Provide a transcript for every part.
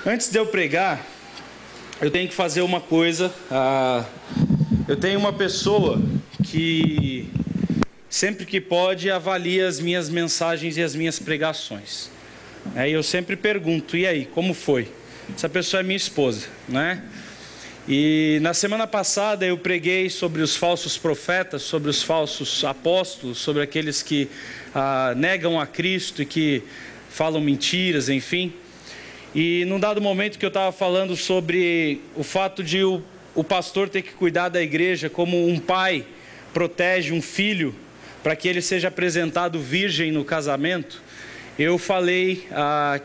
Antes de eu pregar, eu tenho que fazer uma coisa. Eu tenho uma pessoa que sempre que pode avalia as minhas mensagens e as minhas pregações. Aí eu sempre pergunto, e aí, como foi? Essa pessoa é minha esposa, né? E na semana passada eu preguei sobre os falsos profetas, sobre os falsos apóstolos, sobre aqueles que negam a Cristo e que falam mentiras, enfim. E num dado momento que eu estava falando sobre o fato de o pastor ter que cuidar da igreja como um pai protege um filho para que ele seja apresentado virgem no casamento, eu falei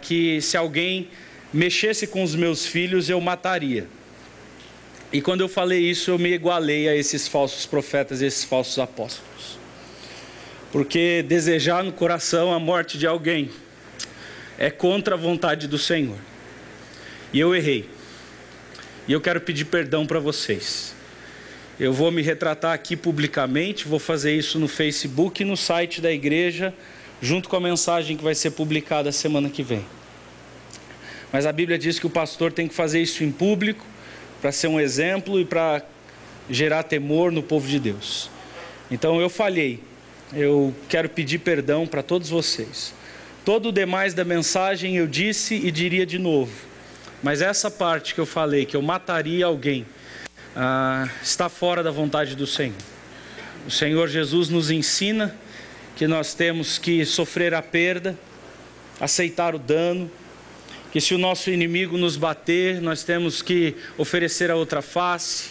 que se alguém mexesse com os meus filhos eu mataria. E quando eu falei isso eu me igualei a esses falsos profetas e esses falsos apóstolos. Porque desejar no coração a morte de alguém é contra a vontade do Senhor. E eu errei. E eu quero pedir perdão para vocês. Eu vou me retratar aqui publicamente, vou fazer isso no Facebook e no site da igreja, junto com a mensagem que vai ser publicada a semana que vem. Mas a Bíblia diz que o pastor tem que fazer isso em público, para ser um exemplo e para gerar temor no povo de Deus. Então eu falhei. Eu quero pedir perdão para todos vocês. Todo o demais da mensagem eu disse e diria de novo. Mas essa parte que eu falei, que eu mataria alguém, está fora da vontade do Senhor. O Senhor Jesus nos ensina que nós temos que sofrer a perda, aceitar o dano, que se o nosso inimigo nos bater, nós temos que oferecer a outra face,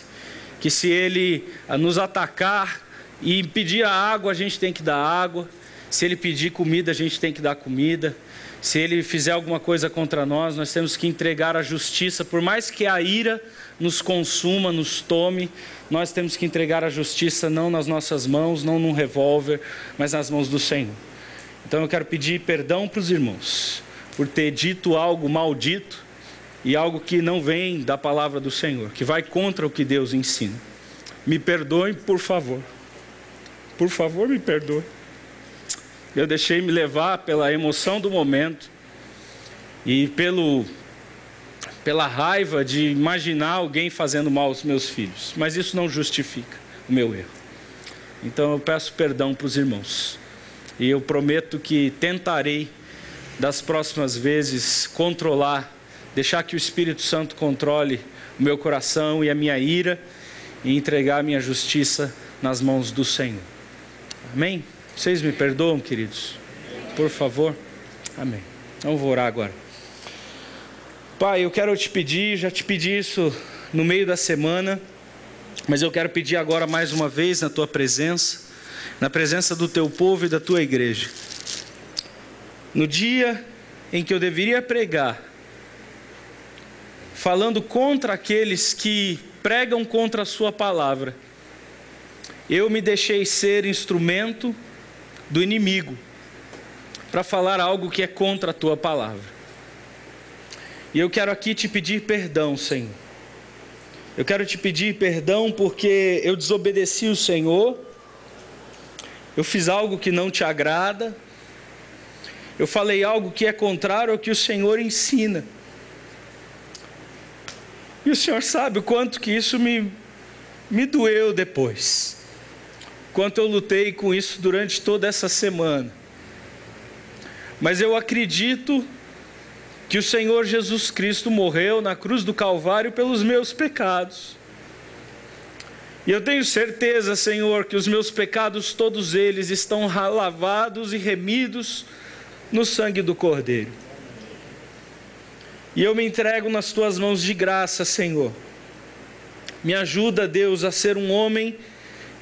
que se ele nos atacar e pedir a água, a gente tem que dar água. Se ele pedir comida, a gente tem que dar comida. Se ele fizer alguma coisa contra nós, nós temos que entregar a justiça. Por mais que a ira nos consuma, nos tome, nós temos que entregar a justiça não nas nossas mãos, não num revólver, mas nas mãos do Senhor. Então eu quero pedir perdão para os irmãos por ter dito algo maldito e algo que não vem da palavra do Senhor, que vai contra o que Deus ensina. Me perdoem, por favor. Por favor, me perdoe. Eu deixei me levar pela emoção do momento e pela raiva de imaginar alguém fazendo mal aos meus filhos. Mas isso não justifica o meu erro. Então eu peço perdão para os irmãos. E eu prometo que tentarei, das próximas vezes, controlar, deixar que o Espírito Santo controle o meu coração e a minha ira e entregar a minha justiça nas mãos do Senhor. Amém? Vocês me perdoam, queridos? Por favor? Amém. Então vou orar agora. Pai, eu quero te pedir, já te pedi isso no meio da semana, mas eu quero pedir agora mais uma vez na tua presença, na presença do teu povo e da tua igreja. No dia em que eu deveria pregar, falando contra aqueles que pregam contra a sua palavra, eu me deixei ser instrumento do inimigo para falar algo que é contra a tua palavra. E eu quero aqui te pedir perdão, Senhor. Eu quero te pedir perdão porque eu desobedeci o Senhor, eu fiz algo que não te agrada, eu falei algo que é contrário ao que o Senhor ensina. E o Senhor sabe o quanto que isso me doeu depois. Quanto eu lutei com isso durante toda essa semana. Mas eu acredito que o Senhor Jesus Cristo morreu na cruz do Calvário pelos meus pecados. E eu tenho certeza, Senhor, que os meus pecados, todos eles, estão lavados e remidos no sangue do Cordeiro. E eu me entrego nas tuas mãos de graça, Senhor. Me ajuda, Deus, a ser um homem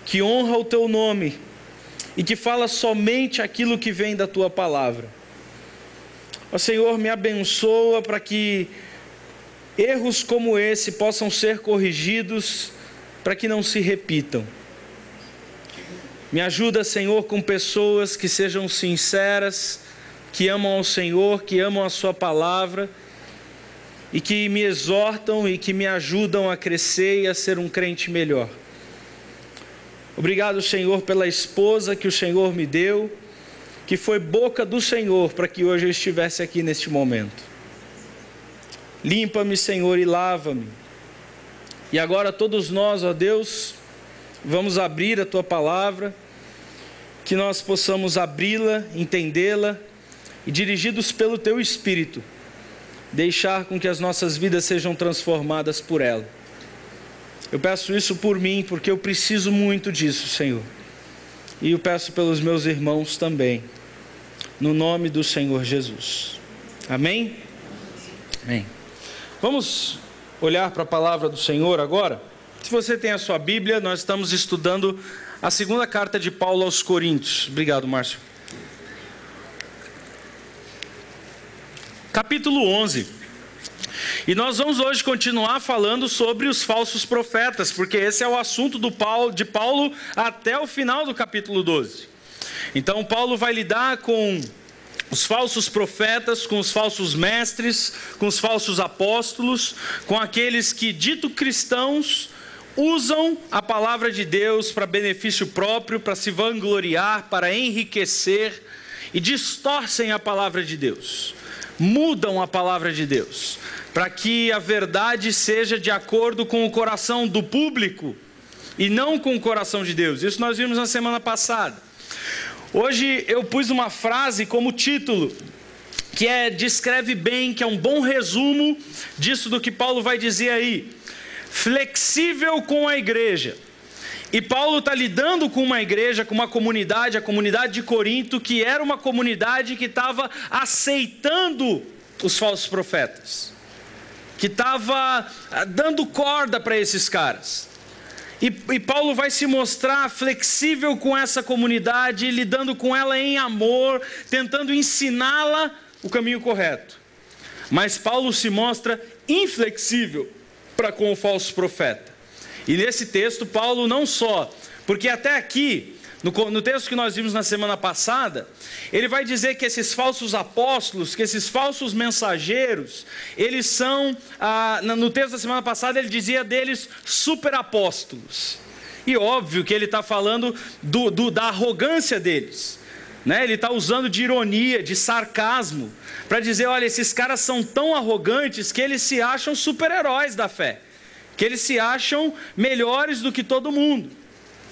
que honra o teu nome e que fala somente aquilo que vem da tua palavra. Ó Senhor, me abençoa para que erros como esse possam ser corrigidos, para que não se repitam. Me ajuda, Senhor, com pessoas que sejam sinceras, que amam ao Senhor, que amam a sua palavra e que me exortam e que me ajudam a crescer e a ser um crente melhor. Obrigado, Senhor, pela esposa que o Senhor me deu, que foi boca do Senhor para que hoje eu estivesse aqui neste momento. Limpa-me, Senhor, e lava-me. E agora todos nós, ó Deus, vamos abrir a Tua palavra, que nós possamos abri-la, entendê-la e, dirigidos pelo Teu Espírito, deixar com que as nossas vidas sejam transformadas por ela. Eu peço isso por mim, porque eu preciso muito disso, Senhor. E eu peço pelos meus irmãos também, no nome do Senhor Jesus. Amém? Amém. Vamos olhar para a palavra do Senhor agora? Se você tem a sua Bíblia, nós estamos estudando a segunda carta de Paulo aos Coríntios. Obrigado, Márcio. Capítulo 11. E nós vamos hoje continuar falando sobre os falsos profetas, porque esse é o assunto de Paulo até o final do capítulo 12. Então Paulo vai lidar com os falsos profetas, com os falsos mestres, com os falsos apóstolos, com aqueles que, dito cristãos, usam a palavra de Deus para benefício próprio, para se vangloriar, para enriquecer e distorcem a palavra de Deus. Mudam a palavra de Deus, para que a verdade seja de acordo com o coração do público e não com o coração de Deus. Isso nós vimos na semana passada. Hoje eu pus uma frase como título, que descreve bem, que é um bom resumo disso do que Paulo vai dizer aí. Flexível com a igreja. E Paulo está lidando com uma igreja, com uma comunidade, a comunidade de Corinto, que era uma comunidade que estava aceitando os falsos profetas, que estava dando corda para esses caras. E Paulo vai se mostrar flexível com essa comunidade, lidando com ela em amor, tentando ensiná-la o caminho correto. Mas Paulo se mostra inflexível para com o falso profeta. E nesse texto, Paulo não só, porque até aqui, no texto que nós vimos na semana passada, ele vai dizer que esses falsos apóstolos, que esses falsos mensageiros, eles são, no texto da semana passada ele dizia deles superapóstolos. E óbvio que ele está falando da arrogância deles, né? Ele está usando de ironia, de sarcasmo, para dizer, olha, esses caras são tão arrogantes que eles se acham super-heróis da fé, que eles se acham melhores do que todo mundo,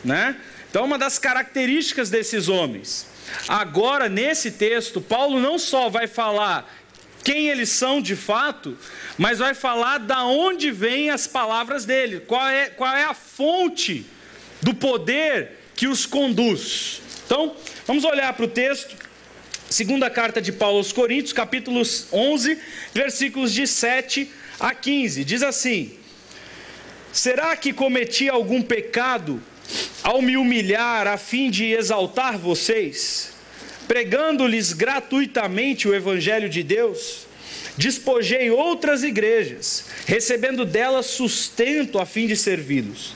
né? Então, uma das características desses homens. Agora, nesse texto, Paulo não só vai falar quem eles são de fato, mas vai falar da onde vêm as palavras dele, qual é a fonte do poder que os conduz. Então, vamos olhar para o texto, segunda carta de Paulo aos Coríntios, capítulo 11, versículos de 7 a 15. Diz assim: será que cometi algum pecado ao me humilhar a fim de exaltar vocês, pregando-lhes gratuitamente o Evangelho de Deus? Despojei outras igrejas, recebendo delas sustento a fim de servi-los.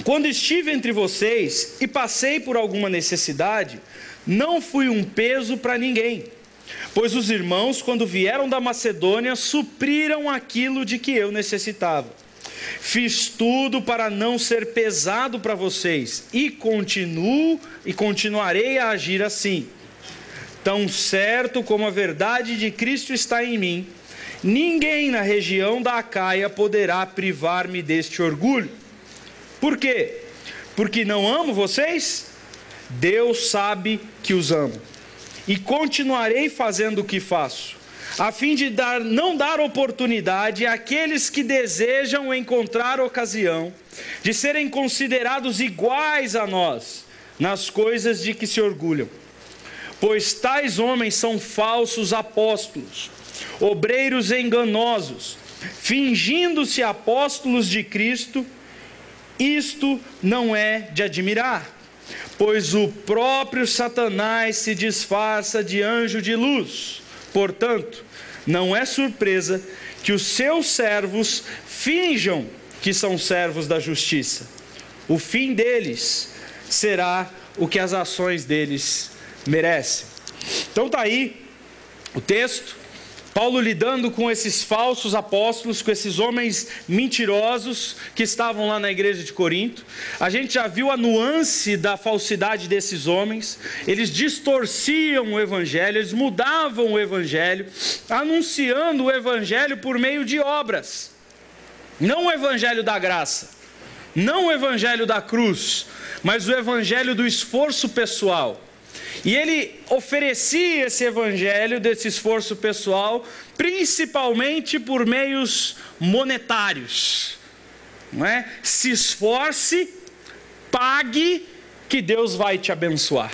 Quando estive entre vocês e passei por alguma necessidade, não fui um peso para ninguém, pois os irmãos, quando vieram da Macedônia, supriram aquilo de que eu necessitava. Fiz tudo para não ser pesado para vocês e continuarei a agir assim. Tão certo como a verdade de Cristo está em mim, ninguém na região da Acaia poderá privar-me deste orgulho. Por quê? Porque não amo vocês? Deus sabe que os amo. E continuarei fazendo o que faço, a fim de não dar oportunidade àqueles que desejam encontrar ocasião de serem considerados iguais a nós nas coisas de que se orgulham. Pois tais homens são falsos apóstolos, obreiros enganosos, fingindo-se apóstolos de Cristo. Isto não é de admirar, pois o próprio Satanás se disfarça de anjo de luz. Portanto, não é surpresa que os seus servos finjam que são servos da justiça. O fim deles será o que as ações deles merecem. Então está aí o texto. Paulo lidando com esses falsos apóstolos, com esses homens mentirosos que estavam lá na igreja de Corinto. A gente já viu a nuance da falsidade desses homens. Eles distorciam o evangelho, eles mudavam o evangelho, anunciando o evangelho por meio de obras. Não o evangelho da graça, não o evangelho da cruz, mas o evangelho do esforço pessoal. E ele oferecia esse evangelho desse esforço pessoal, principalmente por meios monetários. Não é? Se esforce, pague, que Deus vai te abençoar.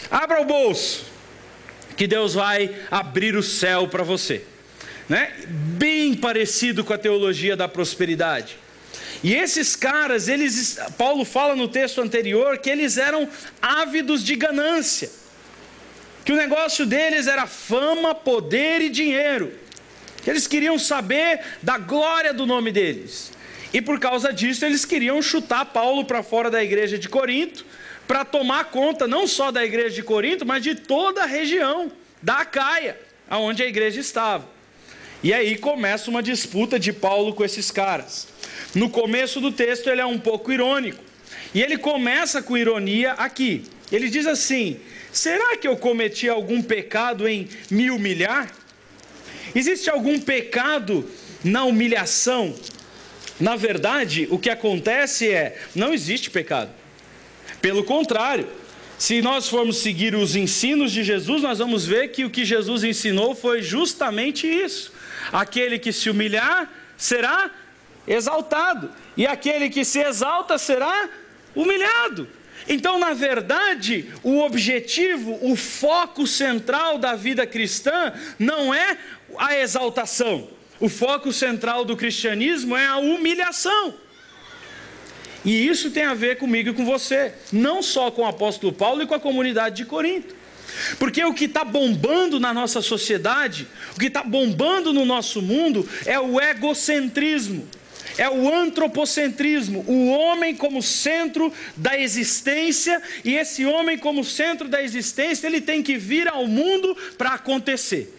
Abra o bolso, que Deus vai abrir o céu para você. Né? Bem parecido com a teologia da prosperidade. E esses caras, Paulo fala no texto anterior que eles eram ávidos de ganância, que o negócio deles era fama, poder e dinheiro, que eles queriam saber da glória do nome deles, e por causa disso eles queriam chutar Paulo para fora da igreja de Corinto, para tomar conta não só da igreja de Corinto, mas de toda a região da Acaia, onde a igreja estava. E aí começa uma disputa de Paulo com esses caras. No começo do texto ele é um pouco irônico, e ele começa com ironia aqui. Ele diz assim: será que eu cometi algum pecado em me humilhar? Existe algum pecado na humilhação? Na verdade, o que acontece não existe pecado. Pelo contrário, se nós formos seguir os ensinos de Jesus, nós vamos ver que o que Jesus ensinou foi justamente isso. Aquele que se humilhar será exaltado, e aquele que se exalta será humilhado. Então, na verdade, o objetivo, o foco central da vida cristã não é a exaltação. O foco central do cristianismo é a humilhação. E isso tem a ver comigo e com você, não só com o apóstolo Paulo e com a comunidade de Corinto. Porque o que está bombando na nossa sociedade, o que está bombando no nosso mundo é o egocentrismo. É o antropocentrismo, o homem como centro da existência, e esse homem como centro da existência, ele tem que vir ao mundo para acontecer.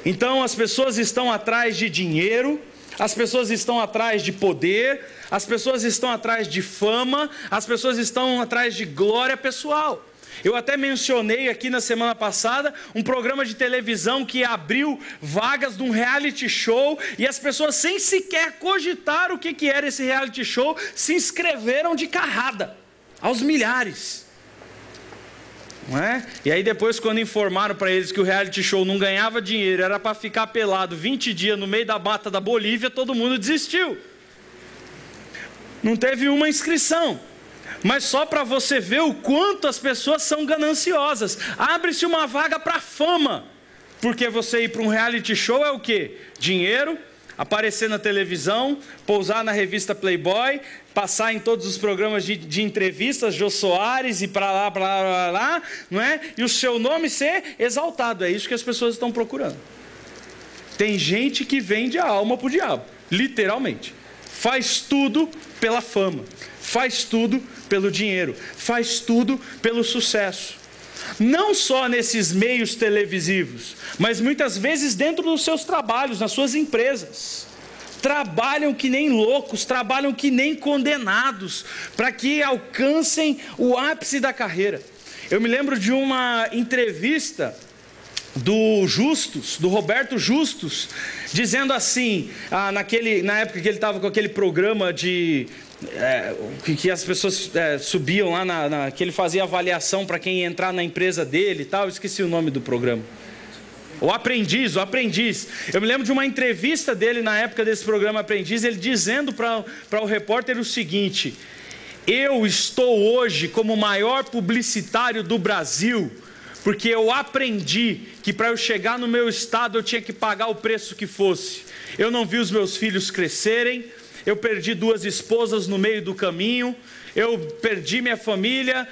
Então as pessoas estão atrás de dinheiro, as pessoas estão atrás de poder, as pessoas estão atrás de fama, as pessoas estão atrás de glória pessoal. Eu até mencionei aqui na semana passada um programa de televisão que abriu vagas de um reality show, e as pessoas, sem sequer cogitar o que era esse reality show, se inscreveram de carrada, aos milhares. Não é? E aí depois, quando informaram para eles que o reality show não ganhava dinheiro, era para ficar pelado 20 dias no meio da mata da Bolívia, todo mundo desistiu. Não teve uma inscrição. Mas só para você ver o quanto as pessoas são gananciosas. Abre-se uma vaga para fama, porque você ir para um reality show é o quê? Dinheiro, aparecer na televisão, pousar na revista Playboy, passar em todos os programas de entrevistas, Jô Soares e para lá, não é? E o seu nome ser exaltado. É isso que as pessoas estão procurando. Tem gente que vende a alma para o diabo, literalmente. Faz tudo pela fama, faz tudo pelo dinheiro, faz tudo pelo sucesso. Não só nesses meios televisivos, mas muitas vezes dentro dos seus trabalhos, nas suas empresas. Trabalham que nem loucos, trabalham que nem condenados, para que alcancem o ápice da carreira. Eu me lembro de uma entrevista do Roberto Justus, dizendo assim, na época que ele estava com aquele programa que as pessoas subiam lá, que ele fazia avaliação para quem ia entrar na empresa dele e tal, esqueci o nome do programa. O Aprendiz. Eu me lembro de uma entrevista dele na época desse programa Aprendiz, ele dizendo para o repórter o seguinte: eu estou hoje como o maior publicitário do Brasil, porque eu aprendi que para eu chegar no meu estado eu tinha que pagar o preço que fosse. Eu não vi os meus filhos crescerem, eu perdi 2 esposas no meio do caminho, eu perdi minha família,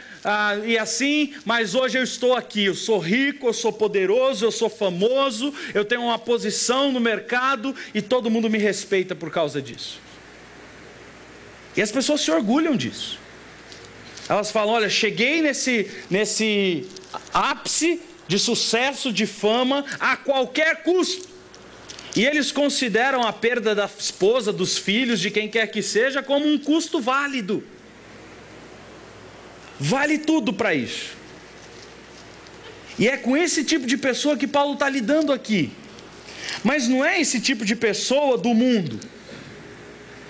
e assim, mas hoje eu estou aqui, eu sou rico, eu sou poderoso, eu sou famoso, eu tenho uma posição no mercado e todo mundo me respeita por causa disso. E as pessoas se orgulham disso. Elas falam: olha, cheguei nesse ápice de sucesso, de fama, a qualquer custo. E eles consideram a perda da esposa, dos filhos, de quem quer que seja, como um custo válido. Vale tudo para isso. E é com esse tipo de pessoa que Paulo está lidando aqui. Mas não é esse tipo de pessoa do mundo.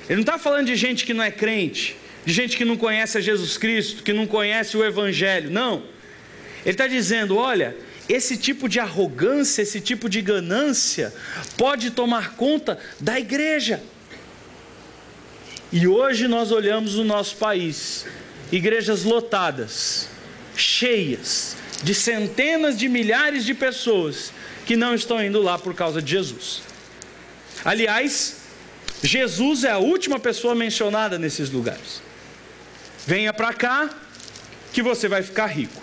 Ele não está falando de gente que não é crente, de gente que não conhece a Jesus Cristo, que não conhece o Evangelho. Não. Ele está dizendo, olha, esse tipo de arrogância, esse tipo de ganância pode tomar conta da igreja. E hoje nós olhamos o nosso país, igrejas lotadas, cheias, de centenas de milhares de pessoas que não estão indo lá por causa de Jesus. Aliás, Jesus é a última pessoa mencionada nesses lugares. Venha para cá que você vai ficar rico.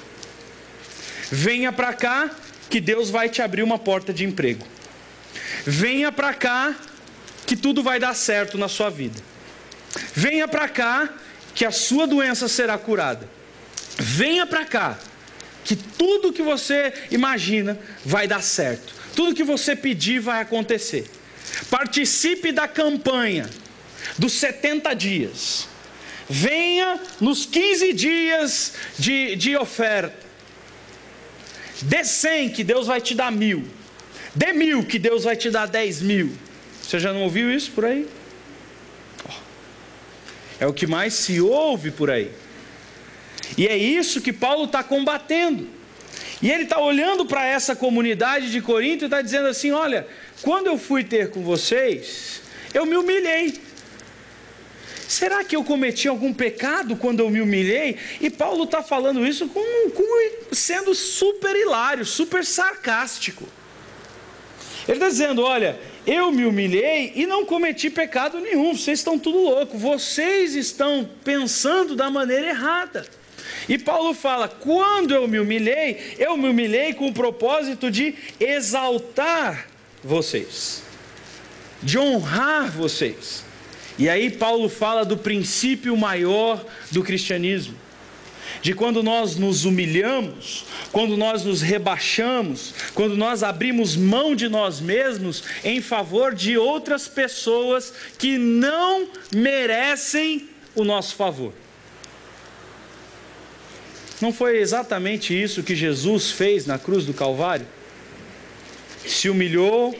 Venha para cá que Deus vai te abrir uma porta de emprego. Venha para cá que tudo vai dar certo na sua vida. Venha para cá que a sua doença será curada. Venha para cá que tudo que você imagina vai dar certo. Tudo que você pedir vai acontecer. Participe da campanha dos 70 dias. Venha nos 15 dias de oferta. Dê 100 que Deus vai te dar 1000. Dê 1000 que Deus vai te dar 10.000. Você já não ouviu isso por aí? É o que mais se ouve por aí. E é isso que Paulo está combatendo. E ele está olhando para essa comunidade de Corinto e está dizendo assim, olha, quando eu fui ter com vocês, eu me humilhei. Será que eu cometi algum pecado quando eu me humilhei? E Paulo está falando isso sendo super hilário, super sarcástico. Ele está dizendo, olha, eu me humilhei e não cometi pecado nenhum, vocês estão tudo louco, vocês estão pensando da maneira errada. E Paulo fala, quando eu me humilhei com o propósito de exaltar vocês, de honrar vocês. E aí Paulo fala do princípio maior do cristianismo, de quando nós nos humilhamos, quando nós nos rebaixamos, quando nós abrimos mão de nós mesmos em favor de outras pessoas que não merecem o nosso favor. Não foi exatamente isso que Jesus fez na cruz do Calvário? Se humilhou,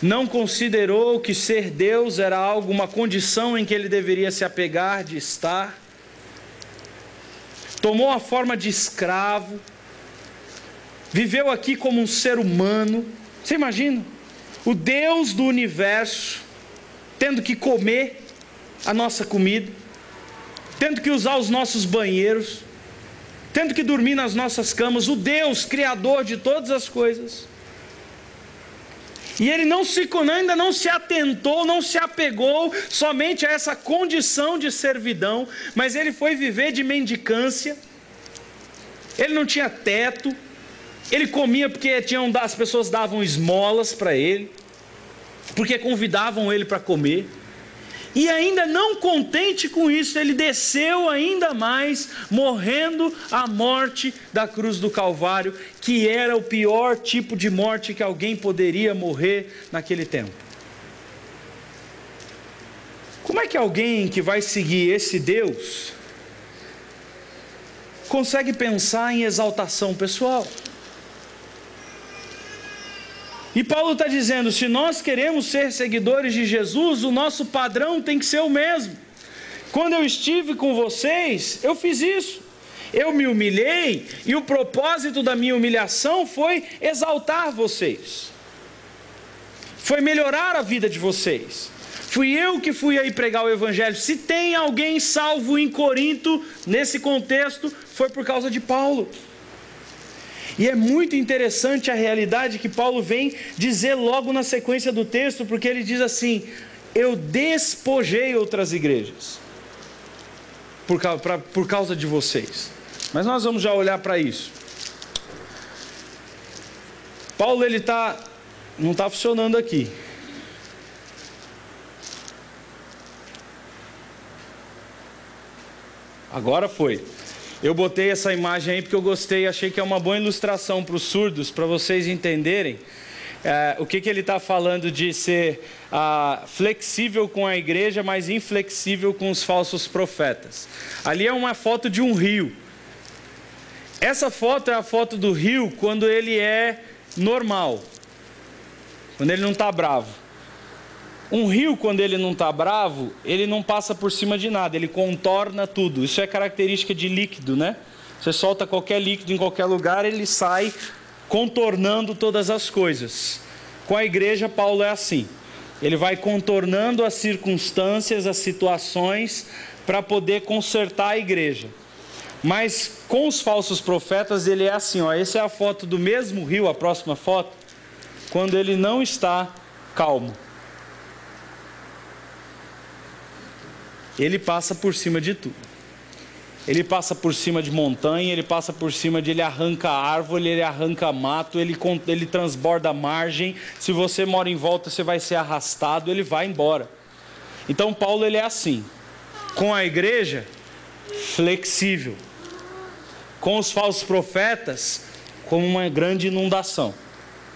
não considerou que ser Deus era algo, uma condição em que ele deveria se apegar, de estar. Tomou a forma de escravo, viveu aqui como um ser humano. Você imagina? O Deus do universo tendo que comer a nossa comida, tendo que usar os nossos banheiros, tendo que dormir nas nossas camas, o Deus criador de todas as coisas. E ele ainda não se atentou, não se apegou somente a essa condição de servidão, mas ele foi viver de mendicância. Ele não tinha teto, ele comia porque as pessoas davam esmolas para ele, porque convidavam ele para comer. E ainda não contente com isso, ele desceu ainda mais, morrendo a morte da cruz do Calvário, que era o pior tipo de morte que alguém poderia morrer naquele tempo. Como é que alguém que vai seguir esse Deus consegue pensar em exaltação pessoal? E Paulo está dizendo, se nós queremos ser seguidores de Jesus, o nosso padrão tem que ser o mesmo. Quando eu estive com vocês, eu fiz isso. Eu me humilhei e o propósito da minha humilhação foi exaltar vocês. Foi melhorar a vida de vocês. Fui eu que fui aí pregar o Evangelho. Se tem alguém salvo em Corinto, nesse contexto, foi por causa de Paulo. E é muito interessante a realidade que Paulo vem dizer logo na sequência do texto, porque ele diz assim, eu despojei outras igrejas por causa de vocês. Mas nós vamos já olhar para isso. Paulo, não está funcionando aqui. Agora foi. Eu botei essa imagem aí porque eu gostei, achei que é uma boa ilustração para os surdos, para vocês entenderem o que ele está falando de ser flexível com a igreja, mas inflexível com os falsos profetas. Ali é uma foto de um rio. Essa foto é a foto do rio quando ele é normal, quando ele não está bravo. Um rio, quando ele não está bravo, ele não passa por cima de nada, ele contorna tudo. Isso é característica de líquido, né? Você solta qualquer líquido em qualquer lugar, ele sai contornando todas as coisas. Com a igreja, Paulo é assim. Ele vai contornando as circunstâncias, as situações, para poder consertar a igreja. Mas com os falsos profetas, ele é assim, ó. Essa é a foto do mesmo rio, a próxima foto, quando ele não está calmo. Ele passa por cima de tudo. Ele passa por cima de montanha, ele passa por cima ele arranca árvore, ele arranca mato, ele transborda a margem. Se você mora em volta, você vai ser arrastado, ele vai embora. Então Paulo, ele é assim. Com a igreja, flexível. Com os falsos profetas, como uma grande inundação.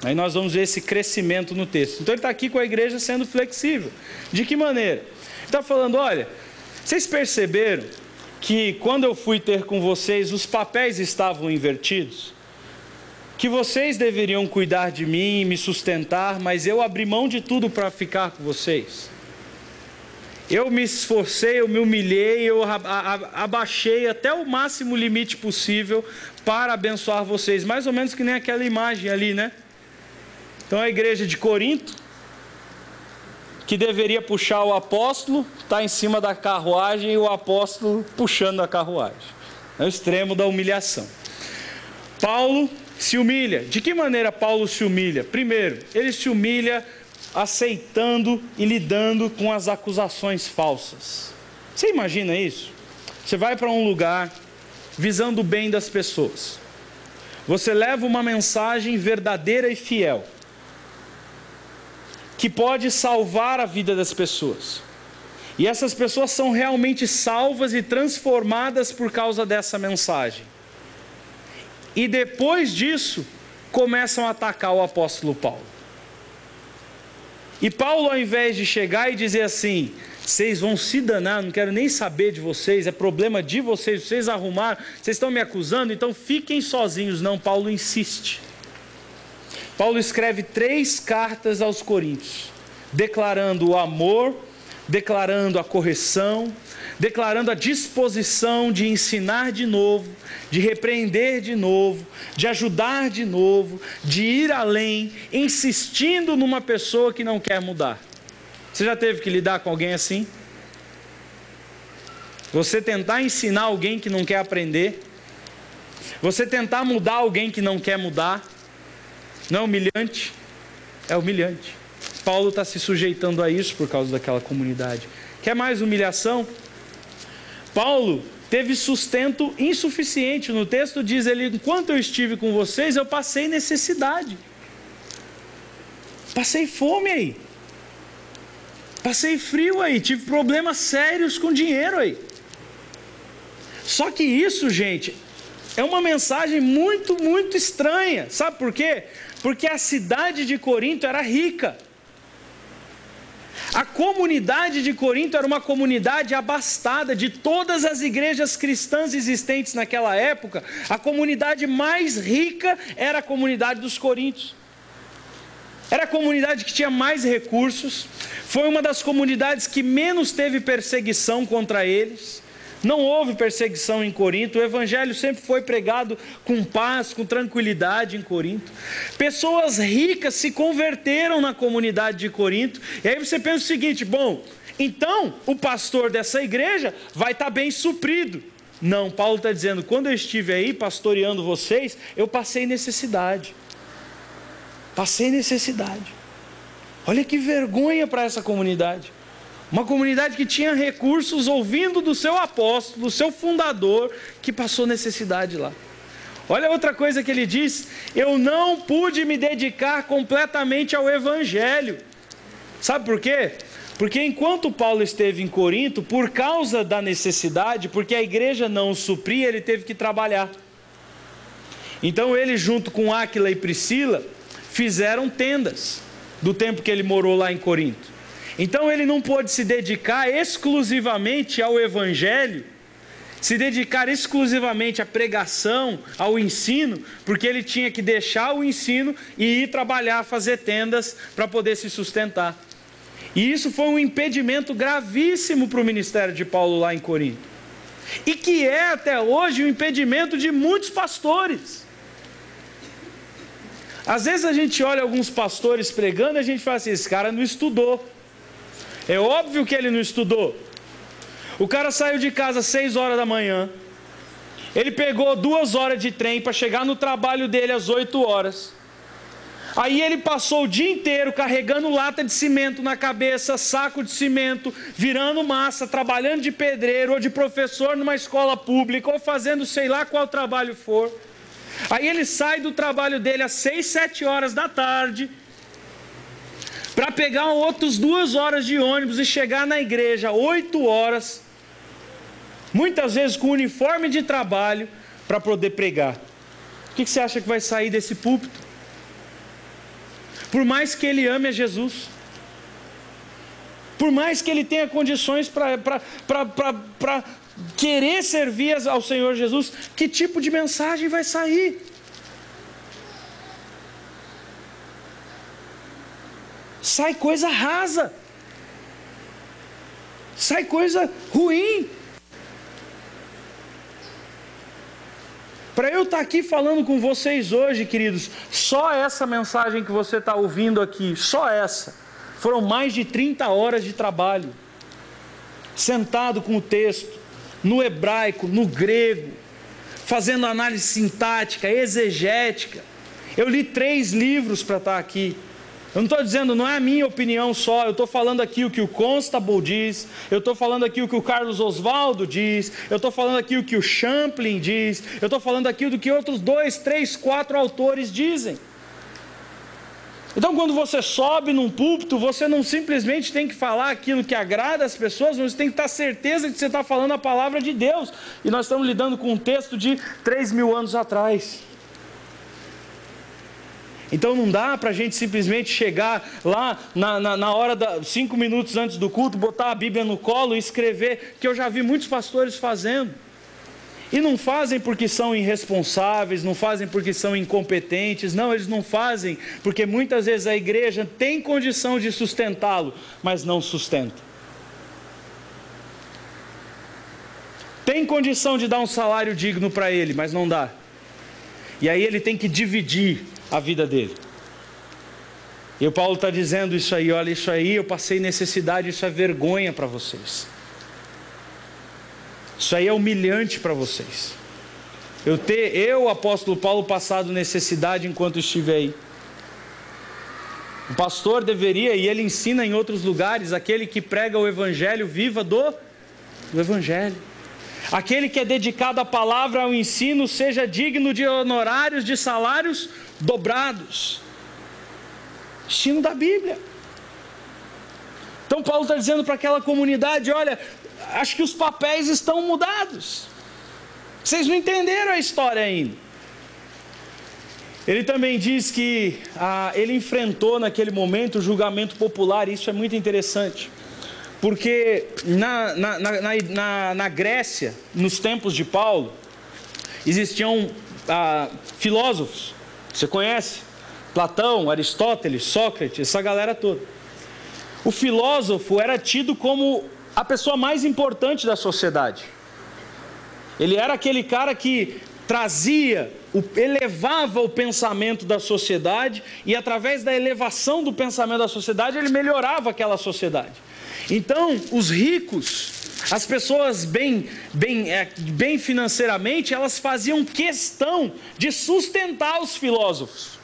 Aí nós vamos ver esse crescimento no texto. Então ele está aqui com a igreja sendo flexível. De que maneira? Ele está falando, olha, vocês perceberam que quando eu fui ter com vocês, os papéis estavam invertidos? Que vocês deveriam cuidar de mim e me sustentar, mas eu abri mão de tudo para ficar com vocês. Eu me esforcei, eu me humilhei, eu abaixei até o máximo limite possível para abençoar vocês. Mais ou menos que nem aquela imagem ali, né? Então a igreja de Corinto, que deveria puxar o apóstolo, está em cima da carruagem e o apóstolo puxando a carruagem. É o extremo da humilhação. Paulo se humilha. De que maneira Paulo se humilha? Primeiro, ele se humilha aceitando e lidando com as acusações falsas. Você imagina isso? Você vai para um lugar visando o bem das pessoas. Você leva uma mensagem verdadeira e fiel, que pode salvar a vida das pessoas. E essas pessoas são realmente salvas e transformadas por causa dessa mensagem. E depois disso, começam a atacar o apóstolo Paulo. E Paulo, ao invés de chegar e dizer assim, vocês vão se danar, não quero nem saber de vocês, é problema de vocês, vocês arrumaram, vocês estão me acusando, então fiquem sozinhos. Não, Paulo insiste. Paulo escreve 3 cartas aos Coríntios, declarando o amor, declarando a correção, declarando a disposição de ensinar de novo, de repreender de novo, de ajudar de novo, de ir além, insistindo numa pessoa que não quer mudar. Você já teve que lidar com alguém assim? Você tentar ensinar alguém que não quer aprender? Você tentar mudar alguém que não quer mudar? Não é humilhante? É humilhante. Paulo está se sujeitando a isso por causa daquela comunidade. Quer mais humilhação? Paulo teve sustento insuficiente. No texto diz ele, enquanto eu estive com vocês, eu passei necessidade. Passei fome aí. Passei frio aí. Tive problemas sérios com dinheiro aí. Só que isso, gente, é uma mensagem muito, muito estranha. Sabe por quê? Porque a cidade de Corinto era rica. A comunidade de Corinto era uma comunidade abastada. De todas as igrejas cristãs existentes naquela época, a comunidade mais rica era a comunidade dos coríntios. Era a comunidade que tinha mais recursos. Foi uma das comunidades que menos teve perseguição contra eles. Não houve perseguição em Corinto. O evangelho sempre foi pregado com paz, com tranquilidade em Corinto. Pessoas ricas se converteram na comunidade de Corinto. E aí você pensa o seguinte, bom, então o pastor dessa igreja vai estar bem suprido. Não, Paulo está dizendo, quando eu estive aí pastoreando vocês, eu passei necessidade. Passei necessidade. Olha que vergonha para essa comunidade. Uma comunidade que tinha recursos, ouvindo do seu apóstolo, do seu fundador, que passou necessidade lá. Olha outra coisa que ele diz, eu não pude me dedicar completamente ao evangelho. Sabe por quê? Porque enquanto Paulo esteve em Corinto, por causa da necessidade, porque a igreja não o supria, ele teve que trabalhar. Então ele, junto com Áquila e Priscila, fizeram tendas do tempo que ele morou lá em Corinto. Então ele não pôde se dedicar exclusivamente ao evangelho, se dedicar exclusivamente à pregação, ao ensino, porque ele tinha que deixar o ensino e ir trabalhar, fazer tendas para poder se sustentar. E isso foi um impedimento gravíssimo para o ministério de Paulo lá em Corinto. E que é até hoje um impedimento de muitos pastores. Às vezes a gente olha alguns pastores pregando e a gente fala assim, esse cara não estudou. É óbvio que ele não estudou. O cara saiu de casa às 6 horas da manhã. Ele pegou 2 horas de trem para chegar no trabalho dele às 8 horas. Aí ele passou o dia inteiro carregando lata de cimento na cabeça, saco de cimento, virando massa, trabalhando de pedreiro ou de professor numa escola pública ou fazendo sei lá qual trabalho for. Aí ele sai do trabalho dele às 6, 7 horas da tarde para pegar outras 2 horas de ônibus e chegar na igreja às 8 horas, muitas vezes com uniforme de trabalho, para poder pregar. O que você acha que vai sair desse púlpito? Por mais que ele ame a Jesus, por mais que ele tenha condições para querer servir ao Senhor Jesus, que tipo de mensagem vai sair? Sai coisa rasa, sai coisa ruim. Para eu estar aqui falando com vocês hoje, queridos, só essa mensagem que você está ouvindo aqui, só essa, foram mais de 30 horas de trabalho, sentado com o texto, no hebraico, no grego, fazendo análise sintática, exegética. Eu li 3 livros para estar aqui. Eu não estou dizendo, não é a minha opinião só, eu estou falando aqui o que o Constable diz, eu estou falando aqui o que o Carlos Oswaldo diz, eu estou falando aqui o que o Champlin diz, eu estou falando aqui do que outros 2, 3, 4 autores dizem. Então quando você sobe num púlpito, você não simplesmente tem que falar aquilo que agrada as pessoas, mas você tem que ter certeza de que você está falando a palavra de Deus. E nós estamos lidando com um texto de 3.000 anos atrás. Então não dá para a gente simplesmente chegar lá na hora, 5 minutos antes do culto, botar a Bíblia no colo e escrever, que eu já vi muitos pastores fazendo. E não fazem porque são irresponsáveis, não fazem porque são incompetentes, não, eles não fazem porque muitas vezes a igreja tem condição de sustentá-lo, mas não sustenta. Tem condição de dar um salário digno para ele, mas não dá. E aí ele tem que dividir a vida dele. E o Paulo está dizendo isso aí, olha, isso aí eu passei necessidade, isso é vergonha para vocês. Isso aí é humilhante para vocês. Eu, apóstolo Paulo, passado necessidade enquanto estive aí. O pastor deveria, e ele ensina em outros lugares, aquele que prega o evangelho, viva do evangelho. Aquele que é dedicado à palavra, ao ensino, seja digno de honorários, de salários dobrados. Destino da Bíblia. Então Paulo está dizendo para aquela comunidade, olha, acho que os papéis estão mudados. Vocês não entenderam a história ainda. Ele também diz que ele enfrentou naquele momento o julgamento popular, e isso é muito interessante. Porque na Grécia, nos tempos de Paulo, existiam filósofos, você conhece? Platão, Aristóteles, Sócrates, essa galera toda. O filósofo era tido como a pessoa mais importante da sociedade. Ele era aquele cara que elevava o pensamento da sociedade, e através da elevação do pensamento da sociedade, ele melhorava aquela sociedade. Então, os ricos, as pessoas bem financeiramente, elas faziam questão de sustentar os filósofos.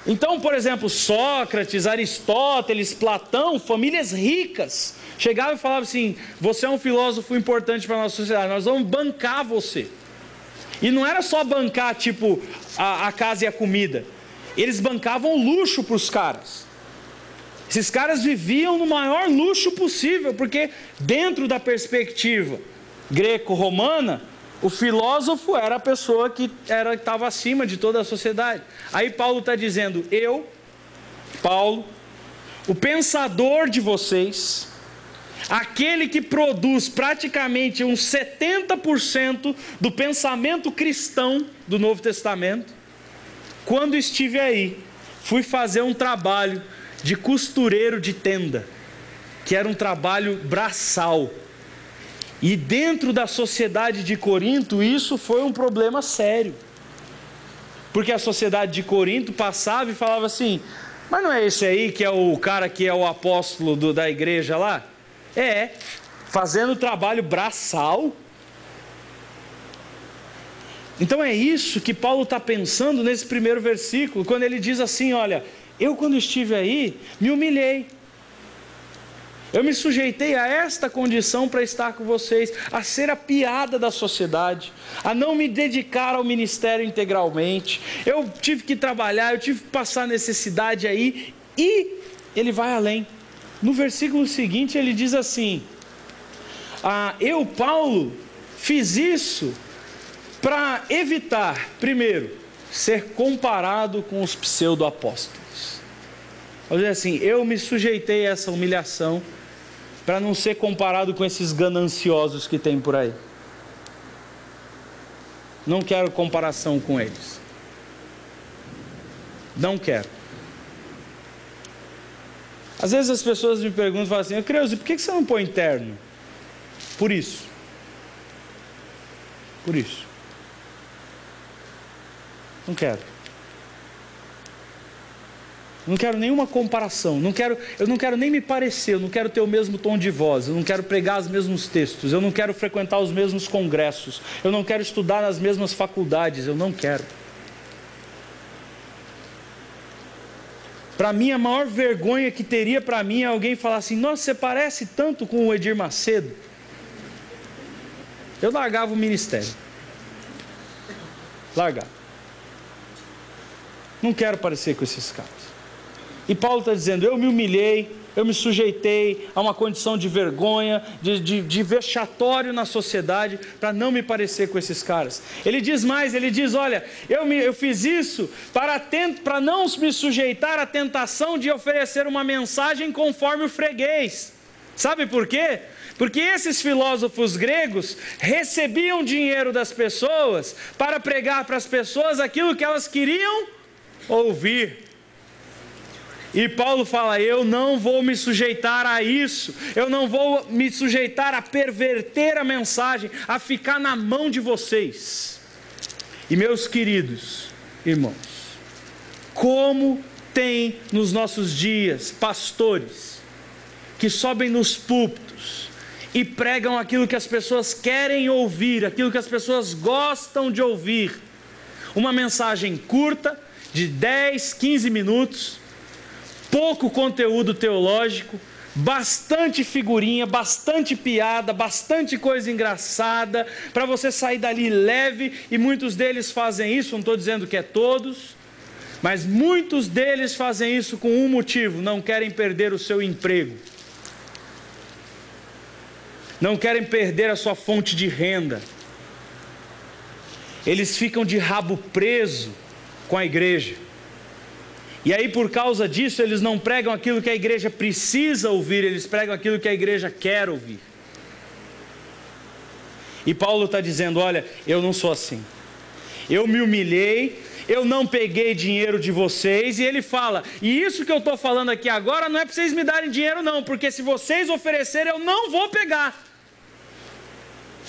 Então, por exemplo, Sócrates, Aristóteles, Platão, famílias ricas, chegavam e falavam assim, você é um filósofo importante para a nossa sociedade, nós vamos bancar você. E não era só bancar tipo a casa e a comida, eles bancavam luxo para os caras. Esses caras viviam no maior luxo possível, porque dentro da perspectiva greco-romana, o filósofo era a pessoa que estava acima de toda a sociedade. Aí Paulo está dizendo, Paulo, o pensador de vocês, aquele que produz praticamente uns 70% do pensamento cristão do Novo Testamento, quando estive aí, fui fazer um trabalho de costureiro de tenda, que era um trabalho braçal. E dentro da sociedade de Corinto, isso foi um problema sério. Porque a sociedade de Corinto passava e falava assim, mas não é esse aí que é o cara que é o apóstolo da igreja lá? Fazendo trabalho braçal. Então é isso que Paulo está pensando nesse primeiro versículo, quando ele diz assim, olha, eu quando estive aí, me humilhei. Eu me sujeitei a esta condição para estar com vocês, a ser a piada da sociedade, a não me dedicar ao ministério integralmente. Eu tive que trabalhar, eu tive que passar necessidade aí, e ele vai além. No versículo seguinte ele diz assim, eu, Paulo, fiz isso para evitar, primeiro, ser comparado com os pseudo-apóstolos. Vou dizer assim, eu me sujeitei a essa humilhação para não ser comparado com esses gananciosos que tem por aí. Não quero comparação com eles. Não quero. Às vezes as pessoas me perguntam, falam assim, Creuza, por que você não põe terno? Por isso. Por isso. Não quero. Não quero nenhuma comparação, eu não quero nem me parecer, eu não quero ter o mesmo tom de voz, eu não quero pregar os mesmos textos, eu não quero frequentar os mesmos congressos, eu não quero estudar nas mesmas faculdades, eu não quero. Para mim, a maior vergonha que teria para mim é alguém falar assim, nossa, você parece tanto com o Edir Macedo. Eu largava o ministério. Largava. Não quero parecer com esses caras. E Paulo está dizendo, eu me humilhei, eu me sujeitei a uma condição de vergonha, de vexatório na sociedade, para não me parecer com esses caras. Ele diz mais, ele diz, olha, eu fiz isso para não me sujeitar à tentação de oferecer uma mensagem conforme o freguês. Sabe por quê? Porque esses filósofos gregos recebiam dinheiro das pessoas para pregar para as pessoas aquilo que elas queriam ouvir. E Paulo fala, eu não vou me sujeitar a isso, eu não vou me sujeitar a perverter a mensagem, a ficar na mão de vocês. E meus queridos irmãos, como tem nos nossos dias pastores que sobem nos púlpitos e pregam aquilo que as pessoas querem ouvir, aquilo que as pessoas gostam de ouvir, uma mensagem curta, de 10, 15 minutos, pouco conteúdo teológico, bastante figurinha, bastante piada, bastante coisa engraçada, para você sair dali leve, e muitos deles fazem isso, não estou dizendo que é todos, mas muitos deles fazem isso com um motivo, não querem perder o seu emprego, não querem perder a sua fonte de renda, eles ficam de rabo preso com a igreja. E aí, por causa disso, eles não pregam aquilo que a igreja precisa ouvir, eles pregam aquilo que a igreja quer ouvir. E Paulo está dizendo, olha, eu não sou assim. Eu me humilhei, eu não peguei dinheiro de vocês, e ele fala, e isso que eu estou falando aqui agora não é para vocês me darem dinheiro não, porque se vocês oferecerem, eu não vou pegar.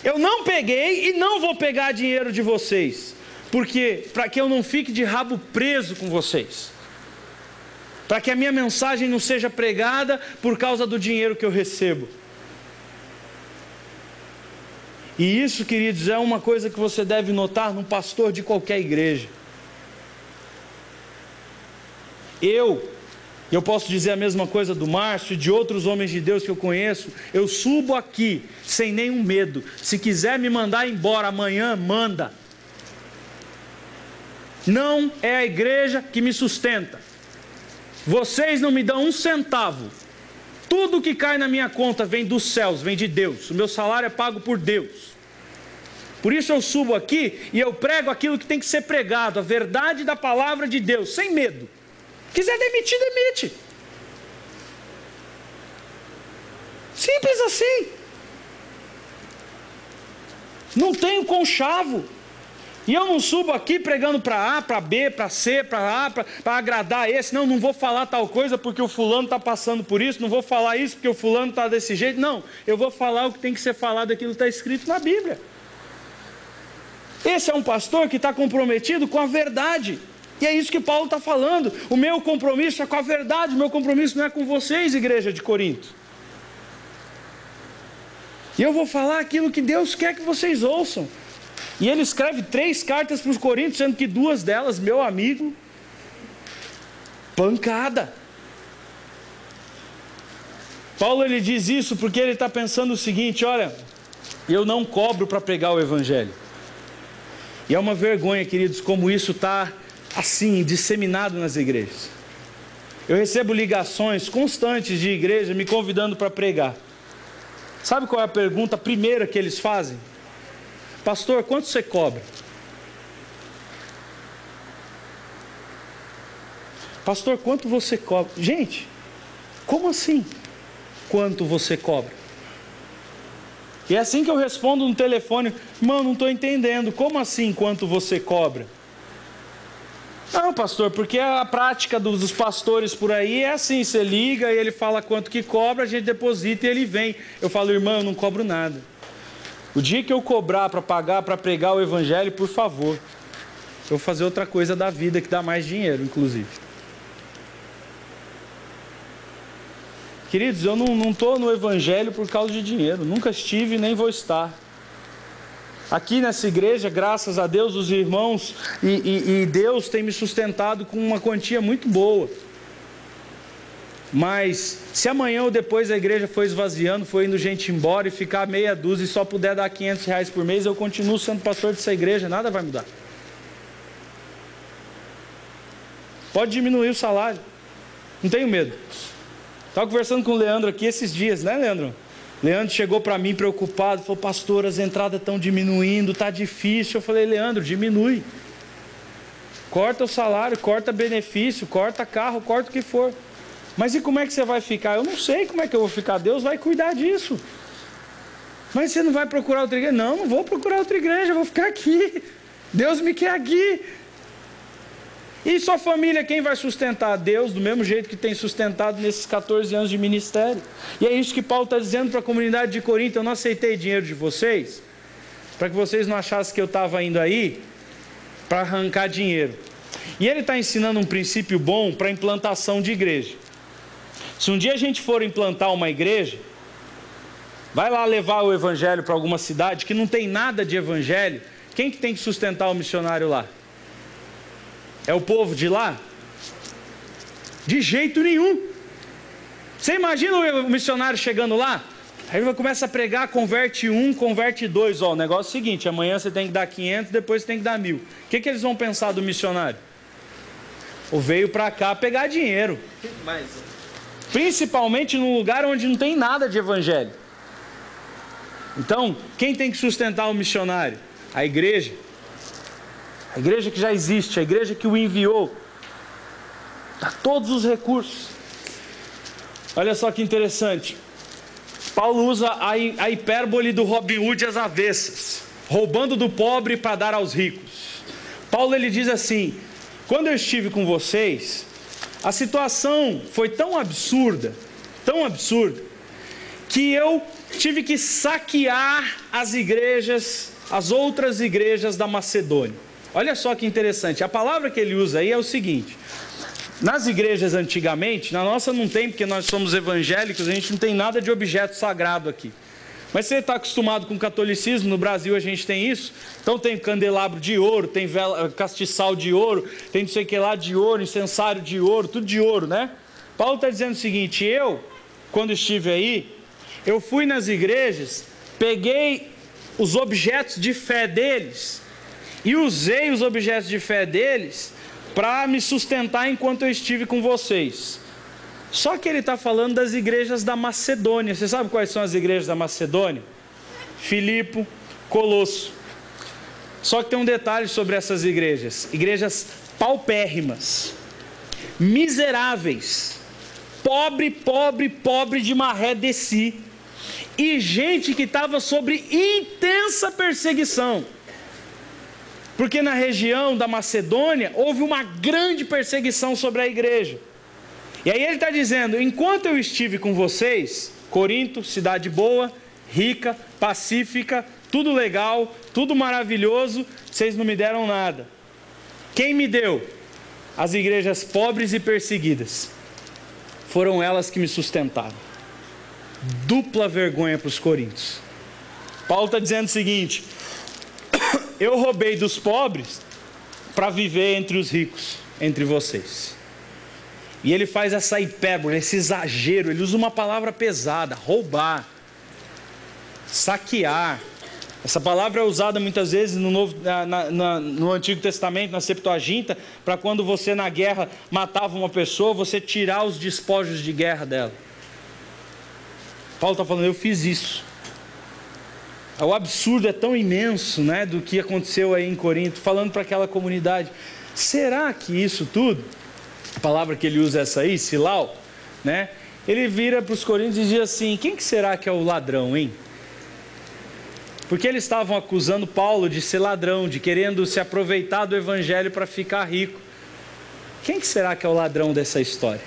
Eu não peguei e não vou pegar dinheiro de vocês, porque para que eu não fique de rabo preso com vocês. Para que a minha mensagem não seja pregada por causa do dinheiro que eu recebo. E isso, queridos, é uma coisa que você deve notar num pastor de qualquer igreja. Eu posso dizer a mesma coisa do Márcio e de outros homens de Deus que eu conheço, eu subo aqui sem nenhum medo. Se quiser me mandar embora amanhã, manda. Não é a igreja que me sustenta. vocês não me dão um centavo. Tudo que cai na minha conta vem dos céus, vem de Deus. O meu salário é pago por Deus. Por isso eu subo aqui e eu prego aquilo que tem que ser pregado, a verdade da palavra de Deus, sem medo. Quiser demitir, demite. Simples assim. Não tenho conchavo. E eu não subo aqui pregando para A, para B, para C, para A, para agradar esse. Não vou falar tal coisa porque o fulano está passando por isso. Não vou falar isso porque o fulano está desse jeito. Não, eu vou falar o que tem que ser falado, aquilo que está escrito na Bíblia. Esse é um pastor que está comprometido com a verdade. E é isso que Paulo está falando. O meu compromisso é com a verdade. O meu compromisso não é com vocês, igreja de Corinto. E eu vou falar aquilo que Deus quer que vocês ouçam. E ele escreve 3 cartas para os Coríntios, sendo que 2 delas, meu amigo, pancada. Paulo ele diz isso porque ele está pensando o seguinte: olha, eu não cobro para pregar o Evangelho. E é uma vergonha, queridos, como isso está assim, disseminado nas igrejas. Eu recebo ligações constantes de igreja me convidando para pregar. Sabe qual é a pergunta primeira que eles fazem? Pastor, quanto você cobra? Pastor, quanto você cobra? Gente, como assim? Quanto você cobra? E é assim que eu respondo no telefone: irmão, não estou entendendo. Como assim, quanto você cobra? Não, pastor, porque a prática dos pastores por aí é assim: você liga e ele fala quanto que cobra, a gente deposita e ele vem. Eu falo: irmão, eu não cobro nada. O dia que eu cobrar para pagar, para pregar o Evangelho, por favor, eu vou fazer outra coisa da vida que dá mais dinheiro, inclusive. Queridos, eu não estou no Evangelho por causa de dinheiro. Nunca estive nem vou estar. Aqui nessa igreja, graças a Deus, os irmãos e Deus tem me sustentado com uma quantia muito boa. Mas se amanhã ou depois a igreja for esvaziando, for indo gente embora e ficar meia dúzia e só puder dar R$500 por mês, eu continuo sendo pastor dessa igreja, nada vai mudar. Pode diminuir o salário, não tenho medo. Estava conversando com o Leandro aqui esses dias, né, Leandro? Leandro chegou para mim preocupado, falou: pastor, as entradas estão diminuindo, está difícil. Eu falei: Leandro, diminui. Corta o salário, corta benefício, corta carro, corta o que for. Mas e como é que você vai ficar? Eu não sei como é que eu vou ficar, Deus vai cuidar disso. Mas você não vai procurar outra igreja? Não vou procurar outra igreja, eu vou ficar aqui. Deus me quer aqui. E sua família, quem vai sustentar? Deus, do mesmo jeito que tem sustentado nesses 14 anos de ministério. E é isso que Paulo está dizendo para a comunidade de Corinto: eu não aceitei dinheiro de vocês, para que vocês não achassem que eu estava indo aí para arrancar dinheiro. E ele está ensinando um princípio bom para a implantação de igreja. Se um dia a gente for implantar uma igreja, vai lá levar o Evangelho para alguma cidade que não tem nada de Evangelho, quem que tem que sustentar o missionário lá? É o povo de lá? De jeito nenhum. Você imagina o missionário chegando lá? Aí ele começa a pregar, converte 1, converte 2. Ó, o negócio é o seguinte: amanhã você tem que dar 500, depois você tem que dar 1.000. O que eles vão pensar do missionário? Ou veio para cá pegar dinheiro. Principalmente num lugar onde não tem nada de Evangelho. Então, quem tem que sustentar o missionário? A igreja. A igreja que já existe, a igreja que o enviou. Dá todos os recursos. Olha só que interessante. Paulo usa a hipérbole do Robin Hood às avessas, roubando do pobre para dar aos ricos. Paulo ele diz assim: quando eu estive com vocês, a situação foi tão absurda, que eu tive que saquear as igrejas, as outras igrejas da Macedônia. Olha só que interessante, a palavra que ele usa aí é o seguinte: nas igrejas antigamente, na nossa não tem, porque nós somos evangélicos, a gente não tem nada de objeto sagrado aqui. Mas você está acostumado com o catolicismo, no Brasil a gente tem isso, então tem candelabro de ouro, tem vela, castiçal de ouro, tem não sei o que lá de ouro, incensário de ouro, tudo de ouro, né? Paulo está dizendo o seguinte: eu, quando estive aí, eu fui nas igrejas, peguei os objetos de fé deles e usei os objetos de fé deles para me sustentar enquanto eu estive com vocês. Só que ele está falando das igrejas da Macedônia. Você sabe quais são as igrejas da Macedônia? Filipe, Colosso. Só que tem um detalhe sobre essas igrejas. Igrejas paupérrimas, miseráveis, pobre de maré de si. E gente que estava sobre intensa perseguição. Porque na região da Macedônia houve uma grande perseguição sobre a igreja. E aí ele está dizendo, enquanto eu estive com vocês, Corinto, cidade boa, rica, pacífica, tudo legal, tudo maravilhoso, vocês não me deram nada. Quem me deu? As igrejas pobres e perseguidas. Foram elas que me sustentaram. Dupla vergonha para os coríntios. Paulo está dizendo o seguinte: eu roubei dos pobres para viver entre os ricos, entre vocês. E ele faz essa hipérbole, esse exagero, ele usa uma palavra pesada, roubar, saquear. Essa palavra é usada muitas vezes no Antigo Testamento, na Septuaginta, para quando você na guerra matava uma pessoa, você tirar os despojos de guerra dela. Paulo está falando, eu fiz isso. O absurdo é tão imenso, né, do que aconteceu aí em Corinto, falando para aquela comunidade. Será que isso tudo, a palavra que ele usa é essa aí, silau, né? Ele vira para os coríntios e diz assim, quem que será que é o ladrão, hein? Porque eles estavam acusando Paulo de ser ladrão, de querendo se aproveitar do evangelho para ficar rico. Quem que será que é o ladrão dessa história?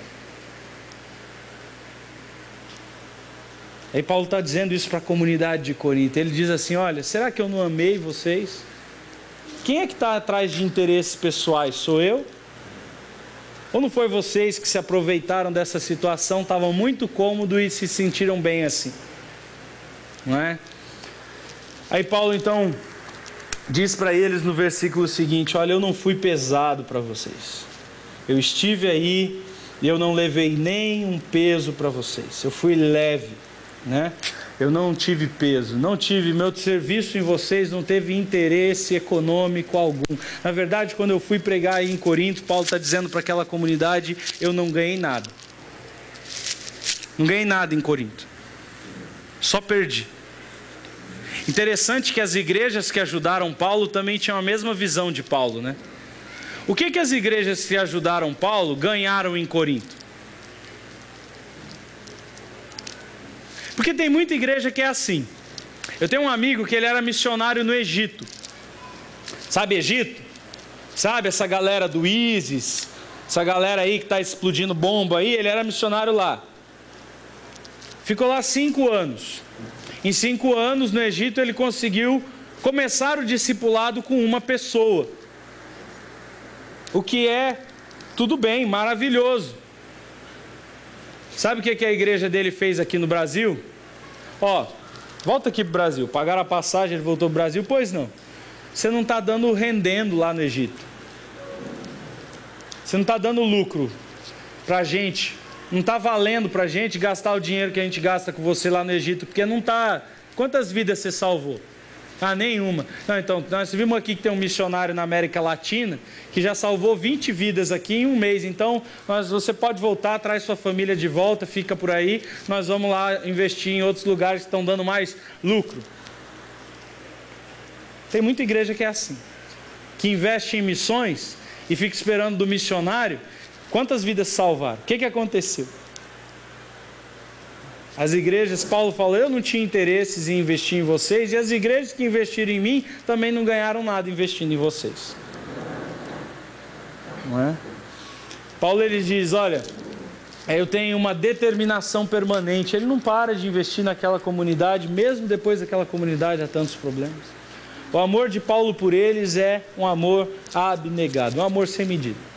Aí Paulo está dizendo isso para a comunidade de Corinto. Ele diz assim, olha, será que eu não amei vocês? Quem é que está atrás de interesses pessoais? Sou eu? Ou não foi vocês que se aproveitaram dessa situação, estavam muito cômodos e se sentiram bem assim? Não é? Aí Paulo então diz para eles no versículo seguinte, olha, eu não fui pesado para vocês. Eu estive aí e eu não levei nem um peso para vocês. Eu fui leve, né? Eu não tive peso, não tive, meu serviço em vocês não teve interesse econômico algum. Na verdade, quando eu fui pregar aí em Corinto, Paulo está dizendo para aquela comunidade, eu não ganhei nada. Não ganhei nada em Corinto. Só perdi. Interessante que as igrejas que ajudaram Paulo também tinham a mesma visão de Paulo, né? O que as igrejas que ajudaram Paulo ganharam em Corinto? Porque tem muita igreja que é assim. Eu tenho um amigo que ele era missionário no Egito. Sabe Egito? Sabe essa galera do ISIS? Essa galera aí que está explodindo bomba aí, ele era missionário lá. Ficou lá 5 anos. Em 5 anos no Egito ele conseguiu começar o discipulado com uma pessoa. O que é tudo bem, maravilhoso. Sabe o que a igreja dele fez aqui no Brasil? Ó, volta aqui para o Brasil. Pagaram a passagem, ele voltou para o Brasil? Pois não. Você não está rendendo lá no Egito. Você não está dando lucro para a gente. Não está valendo para a gente gastar o dinheiro que a gente gasta com você lá no Egito, porque não está... Quantas vidas você salvou? Ah, nenhuma. Não, então, nós vimos aqui que tem um missionário na América Latina que já salvou 20 vidas aqui em um mês. Então, você pode voltar, traz sua família de volta, fica por aí. Nós vamos lá investir em outros lugares que estão dando mais lucro. Tem muita igreja que é assim, que investe em missões e fica esperando do missionário. Quantas vidas salvaram? O que aconteceu? As igrejas, Paulo falou, eu não tinha interesses em investir em vocês, e as igrejas que investiram em mim também não ganharam nada investindo em vocês. Não é? Paulo ele diz, olha, eu tenho uma determinação permanente, ele não para de investir naquela comunidade, mesmo depois daquela comunidade há tantos problemas. O amor de Paulo por eles é um amor abnegado, um amor sem medida.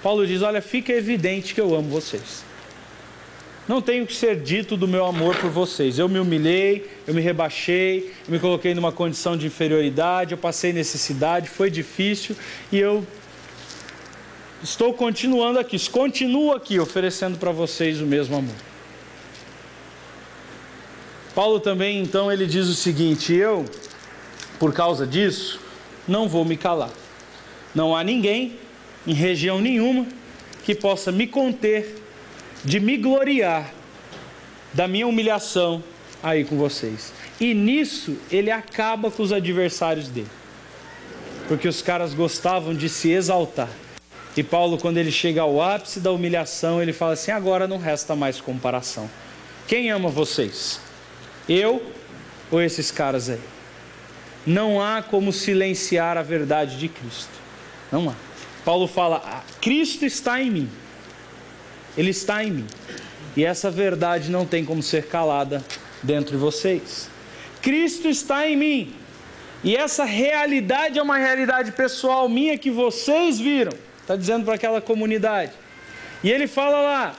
Paulo diz, olha, fica evidente que eu amo vocês. Não tenho que ser dito do meu amor por vocês. Eu me humilhei, eu me rebaixei, eu me coloquei numa condição de inferioridade, eu passei necessidade, foi difícil e eu estou continuando aqui, continuo aqui oferecendo para vocês o mesmo amor. Paulo também, então, ele diz o seguinte, eu, por causa disso, não vou me calar. Não há ninguém em região nenhuma que possa me conter de me gloriar da minha humilhação aí com vocês. E nisso ele acaba com os adversários dele, porque os caras gostavam de se exaltar. E Paulo, quando ele chega ao ápice da humilhação, ele fala assim: agora não resta mais comparação. Quem ama vocês? Eu ou esses caras aí? Não há como silenciar a verdade de Cristo. Não há. Paulo fala: Cristo está em mim. Ele está em mim. E essa verdade não tem como ser calada dentro de vocês. Cristo está em mim. E essa realidade é uma realidade pessoal minha que vocês viram. Está dizendo para aquela comunidade. E ele fala lá,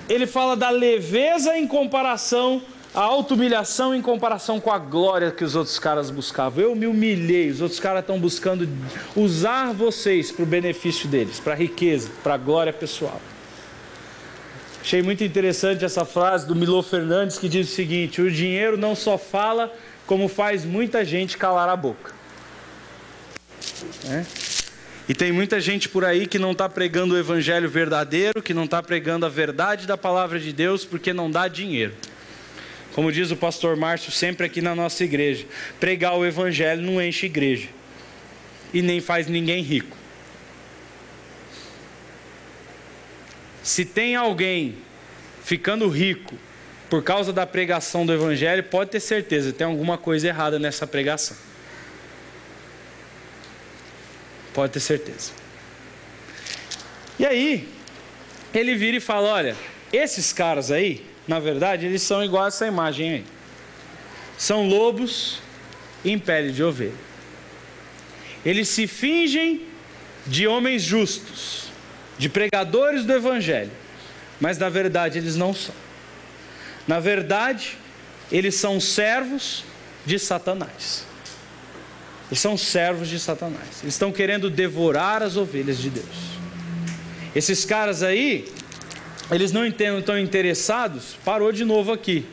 ele fala da leveza em comparação, a auto-humilhação em comparação com a glória que os outros caras buscavam. Eu me humilhei, os outros caras estão buscando usar vocês para o benefício deles, para a riqueza, para a glória pessoal. Achei muito interessante essa frase do Milô Fernandes, que diz o seguinte: o dinheiro não só fala, como faz muita gente calar a boca. E tem muita gente por aí que não está pregando o evangelho verdadeiro, que não está pregando a verdade da palavra de Deus, porque não dá dinheiro. Como diz o pastor Márcio sempre aqui na nossa igreja, pregar o evangelho não enche igreja e nem faz ninguém rico. Se tem alguém ficando rico por causa da pregação do evangelho, pode ter certeza, tem alguma coisa errada nessa pregação. Pode ter certeza. E aí, ele vira e fala: olha, esses caras aí, na verdade, eles são igual a essa imagem aí. São lobos em pele de ovelha. Eles se fingem de homens justos, de pregadores do evangelho, mas na verdade eles não são. Na verdade, eles são servos de Satanás. Eles são servos de Satanás. Eles estão querendo devorar as ovelhas de Deus. Esses caras aí, eles não estão interessados. Parou de novo aqui.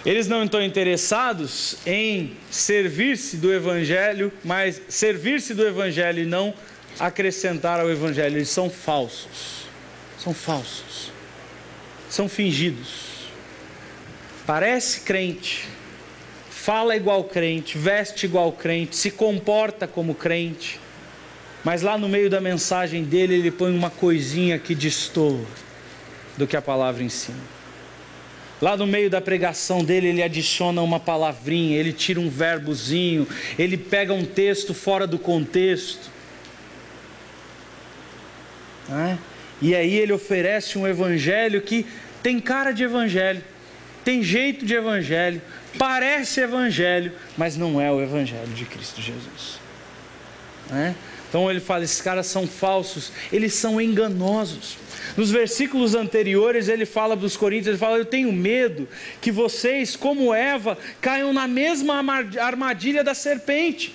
Eles não estão interessados em servir-se do evangelho, mas servir-se do evangelho e não acrescentar ao evangelho. Eles são falsos. São falsos. São fingidos. Parece crente, fala igual crente, veste igual crente, se comporta como crente, mas lá no meio da mensagem dele ele põe uma coisinha que destoa do que a palavra ensina. Lá no meio da pregação dele ele adiciona uma palavrinha, ele tira um verbozinho, ele pega um texto fora do contexto. E aí ele oferece um evangelho que tem cara de evangelho, tem jeito de evangelho, parece evangelho, mas não é o evangelho de Cristo Jesus. Então ele fala: esses caras são falsos, eles são enganosos. Nos versículos anteriores ele fala dos coríntios, ele fala: eu tenho medo que vocês, como Eva, caiam na mesma armadilha da serpente.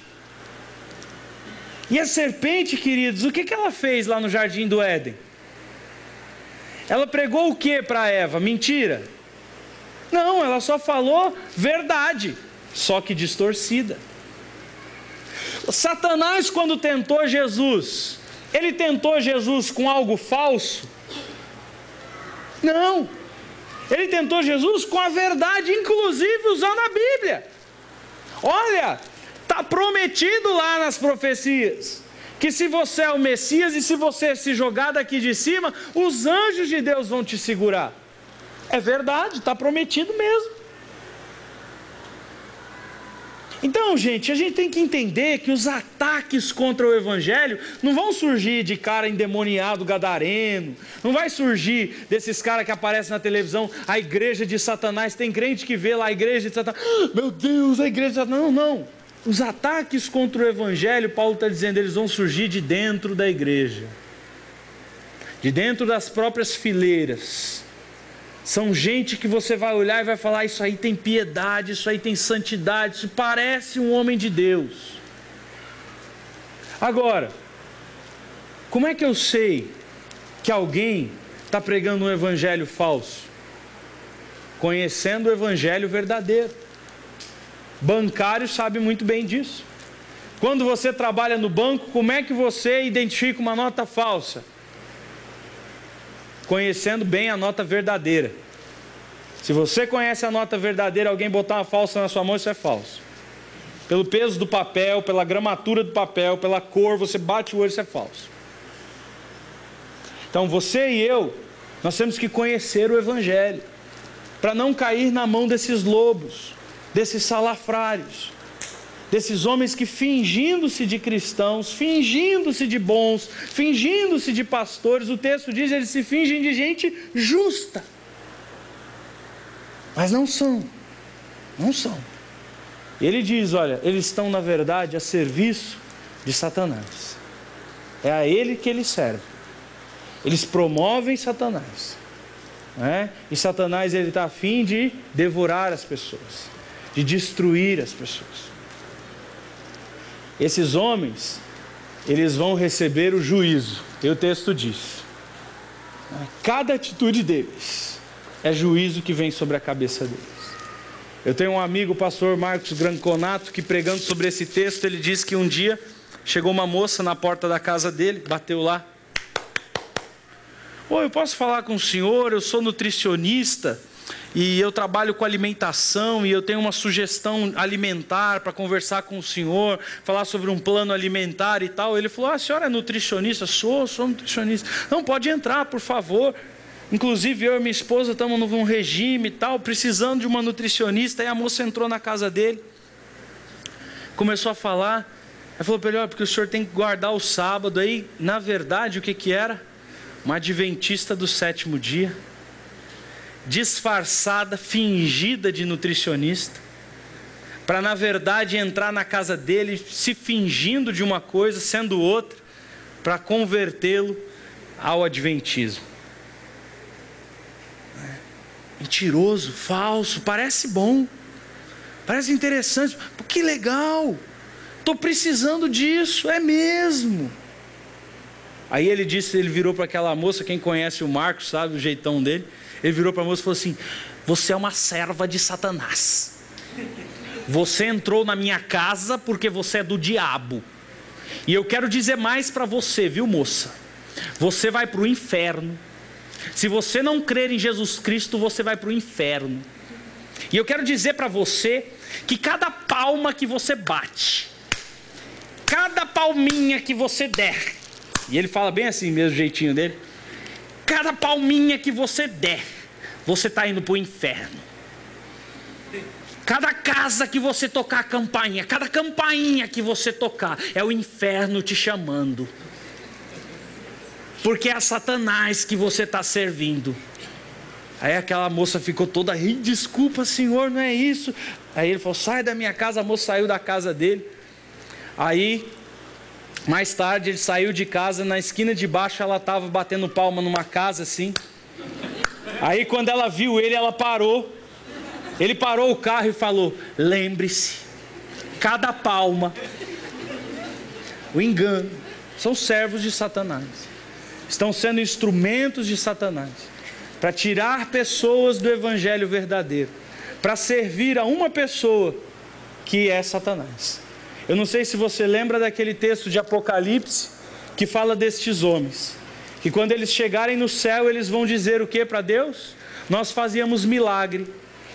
E a serpente, queridos, o que ela fez lá no jardim do Éden? Ela pregou o que para Eva? Mentira? Não, ela só falou verdade, só que distorcida. Satanás, quando tentou Jesus, ele tentou Jesus com algo falso? Não, ele tentou Jesus com a verdade, inclusive usando a Bíblia. Olha, está prometido lá nas profecias, que se você é o Messias e se você se jogar daqui de cima, os anjos de Deus vão te segurar. É verdade, está prometido mesmo. Então, gente, a gente tem que entender que os ataques contra o evangelho não vão surgir de cara endemoniado gadareno, não vai surgir desses caras que aparecem na televisão, a igreja de Satanás. Tem crente que vê lá a igreja de Satanás, meu Deus, a igreja de Satanás. Não. Os ataques contra o evangelho, Paulo está dizendo, eles vão surgir de dentro da igreja, de dentro das próprias fileiras. São gente que você vai olhar e vai falar: isso aí tem piedade, isso aí tem santidade, isso parece um homem de Deus. Agora, como é que eu sei que alguém está pregando um evangelho falso? Conhecendo o evangelho verdadeiro. bancário sabe muito bem disso. Quando você trabalha no banco, como é que você identifica uma nota falsa? Conhecendo bem a nota verdadeira. Se você conhece a nota verdadeira, alguém botar uma falsa na sua mão, isso é falso. Pelo peso do papel, pela gramatura do papel, pela cor, você bate o olho, isso é falso. Então você e eu, nós temos que conhecer o Evangelho, para não cair na mão desses lobos, desses salafrários, desses homens que, fingindo-se de cristãos, fingindo-se de bons, fingindo-se de pastores, o texto diz, eles se fingem de gente justa, mas não são. Ele diz, olha, eles estão na verdade a serviço de Satanás, é a ele que eles servem, eles promovem Satanás, e Satanás ele está a fim de devorar as pessoas, de destruir as pessoas. Esses homens, eles vão receber o juízo, e o texto diz, cada atitude deles é juízo que vem sobre a cabeça deles. Eu tenho um amigo, o pastor Marcos Granconato, que pregando sobre esse texto, ele disse que um dia chegou uma moça na porta da casa dele, bateu lá. Oi, eu posso falar com o senhor? Eu sou nutricionista e eu trabalho com alimentação e eu tenho uma sugestão alimentar para conversar com o senhor, falar sobre um plano alimentar e tal. Ele falou, a senhora é nutricionista? Sou nutricionista. Não, pode entrar, por favor. Inclusive eu e minha esposa estamos num regime e tal, precisando de uma nutricionista. Aí a moça entrou na casa dele, começou a falar. Aí falou para ele, porque o senhor tem que guardar o sábado. Aí, na verdade, o que era? Uma adventista do 7º dia, disfarçada, fingida de nutricionista, para na verdade entrar na casa dele, se fingindo de uma coisa, sendo outra, para convertê-lo ao adventismo. Mentiroso, falso, parece bom, parece interessante, que legal, estou precisando disso, é mesmo. Aí ele disse, ele virou para aquela moça, quem conhece o Marcos sabe o jeitão dele, ele virou para a moça e falou assim, você é uma serva de Satanás, você entrou na minha casa porque você é do diabo, e eu quero dizer mais para você, viu moça, você vai para o inferno, se você não crer em Jesus Cristo, você vai para o inferno, e eu quero dizer para você, que cada palma que você bate, cada palminha que você der, e ele fala bem assim, mesmo jeitinho dele, cada palminha que você der, você está indo para o inferno. Cada casa que você tocar a campainha, cada campainha que você tocar, é o inferno te chamando. Porque é a Satanás que você está servindo. Aí aquela moça ficou toda, desculpa senhor, não é isso. Aí ele falou, sai da minha casa, a moça saiu da casa dele. Aí, mais tarde ele saiu de casa, na esquina de baixo ela estava batendo palma numa casa assim. Aí quando ela viu ele, ela parou. Ele parou o carro e falou, lembre-se, cada palma, o engano, são servos de Satanás. Estão sendo instrumentos de Satanás, para tirar pessoas do evangelho verdadeiro, para servir a uma pessoa que é Satanás. Eu não sei se você lembra daquele texto de Apocalipse que fala destes homens, que quando eles chegarem no céu, eles vão dizer o que para Deus? Nós fazíamos milagre.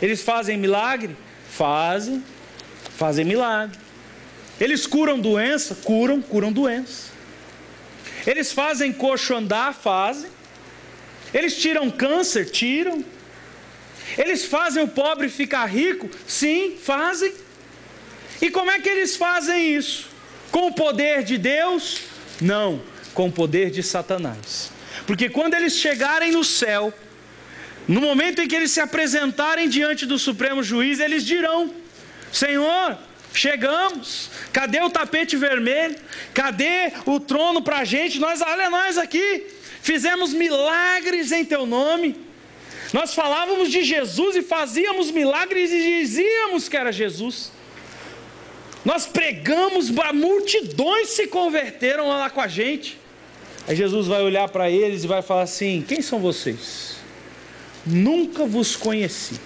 Eles fazem milagre? Fazem milagre. Eles curam doença? Curam doença. Eles fazem coxo andar? Fazem. Eles tiram câncer? Tiram. Eles fazem o pobre ficar rico? Sim, fazem. E como é que eles fazem isso? Com o poder de Deus? Não, com o poder de Satanás. Porque quando eles chegarem no céu, no momento em que eles se apresentarem diante do Supremo Juiz, eles dirão, Senhor, chegamos, cadê o tapete vermelho? Cadê o trono para a gente? Olha nós aqui, fizemos milagres em teu nome, nós falávamos de Jesus e fazíamos milagres e dizíamos que era Jesus. Nós pregamos, multidões se converteram lá com a gente. Aí Jesus vai olhar para eles e vai falar assim, quem são vocês? Nunca vos conheci.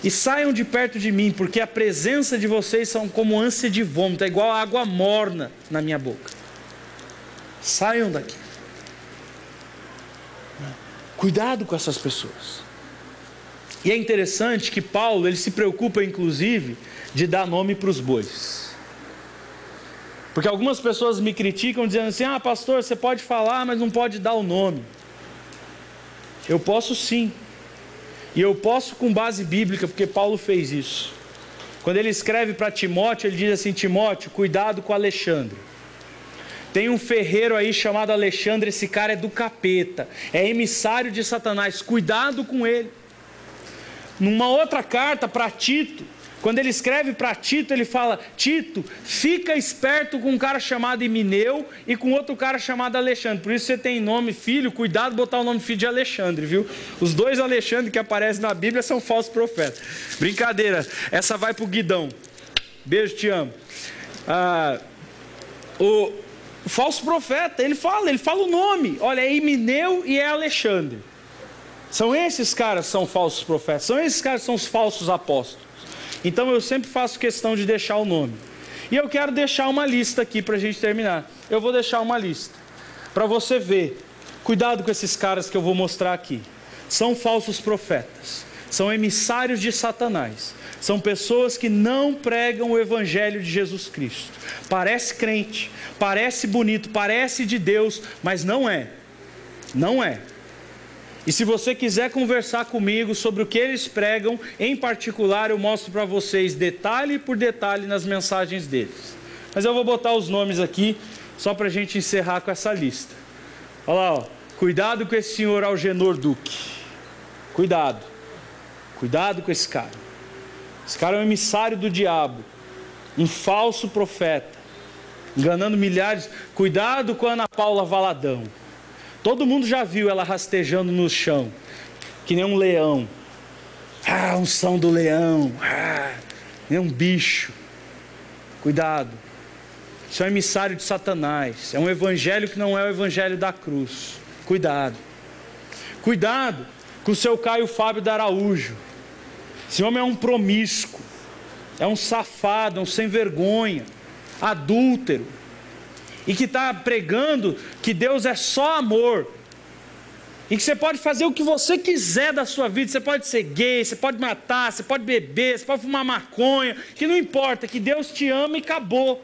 e saiam de perto de mim, porque a presença de vocês são como ânsia de vômito, é igual a água morna na minha boca. Saiam daqui. Cuidado com essas pessoas. E é interessante que Paulo, ele se preocupa inclusive de dar nome para os bois. Porque algumas pessoas me criticam dizendo assim: ah, pastor, você pode falar, mas não pode dar o nome. Eu posso sim. E eu posso com base bíblica, porque Paulo fez isso. Quando ele escreve para Timóteo, ele diz assim: Timóteo, cuidado com Alexandre. Tem um ferreiro aí chamado Alexandre, esse cara é do capeta, é emissário de Satanás, cuidado com ele. Numa outra carta para Tito, quando ele escreve para Tito, ele fala: Tito, fica esperto com um cara chamado Himeneu e com outro cara chamado Alexandre. Por isso você tem nome, filho, cuidado botar o nome filho de Alexandre, viu? Os dois Alexandre que aparecem na Bíblia são falsos profetas. Brincadeira, essa vai pro Guidão. Beijo, te amo. O falso profeta, ele fala o nome. Olha, é Himeneu e é Alexandre. São esses caras que são falsos profetas, são esses caras que são os falsos apóstolos. Então eu sempre faço questão de deixar o nome. E eu quero deixar uma lista aqui para a gente terminar. Eu vou deixar uma lista para você ver. Cuidado com esses caras que eu vou mostrar aqui. São falsos profetas, são emissários de Satanás, são pessoas que não pregam o evangelho de Jesus Cristo. Parece crente, parece bonito, parece de Deus, mas não é. Não é. E se você quiser conversar comigo sobre o que eles pregam, em particular, eu mostro para vocês detalhe por detalhe nas mensagens deles. Mas eu vou botar os nomes aqui, só para a gente encerrar com essa lista. Olha lá, ó. Cuidado com esse senhor Algenor Duque. Cuidado. Cuidado com esse cara. Esse cara é um emissário do diabo, um falso profeta, enganando milhares. Cuidado com a Ana Paula Valadão. Todo mundo já viu ela rastejando no chão, que nem um leão. Ah, unção do leão. Ah, nem um bicho. Cuidado. Isso é um emissário de Satanás. É um evangelho que não é o evangelho da cruz. Cuidado. Cuidado com o seu Caio Fábio da Araújo. Esse homem é um promíscuo. É um safado, é um sem vergonha. Adúltero. E que está pregando que Deus é só amor, e que você pode fazer o que você quiser da sua vida. Você pode ser gay, você pode matar, você pode beber, você pode fumar maconha, que não importa, que Deus te ama e acabou.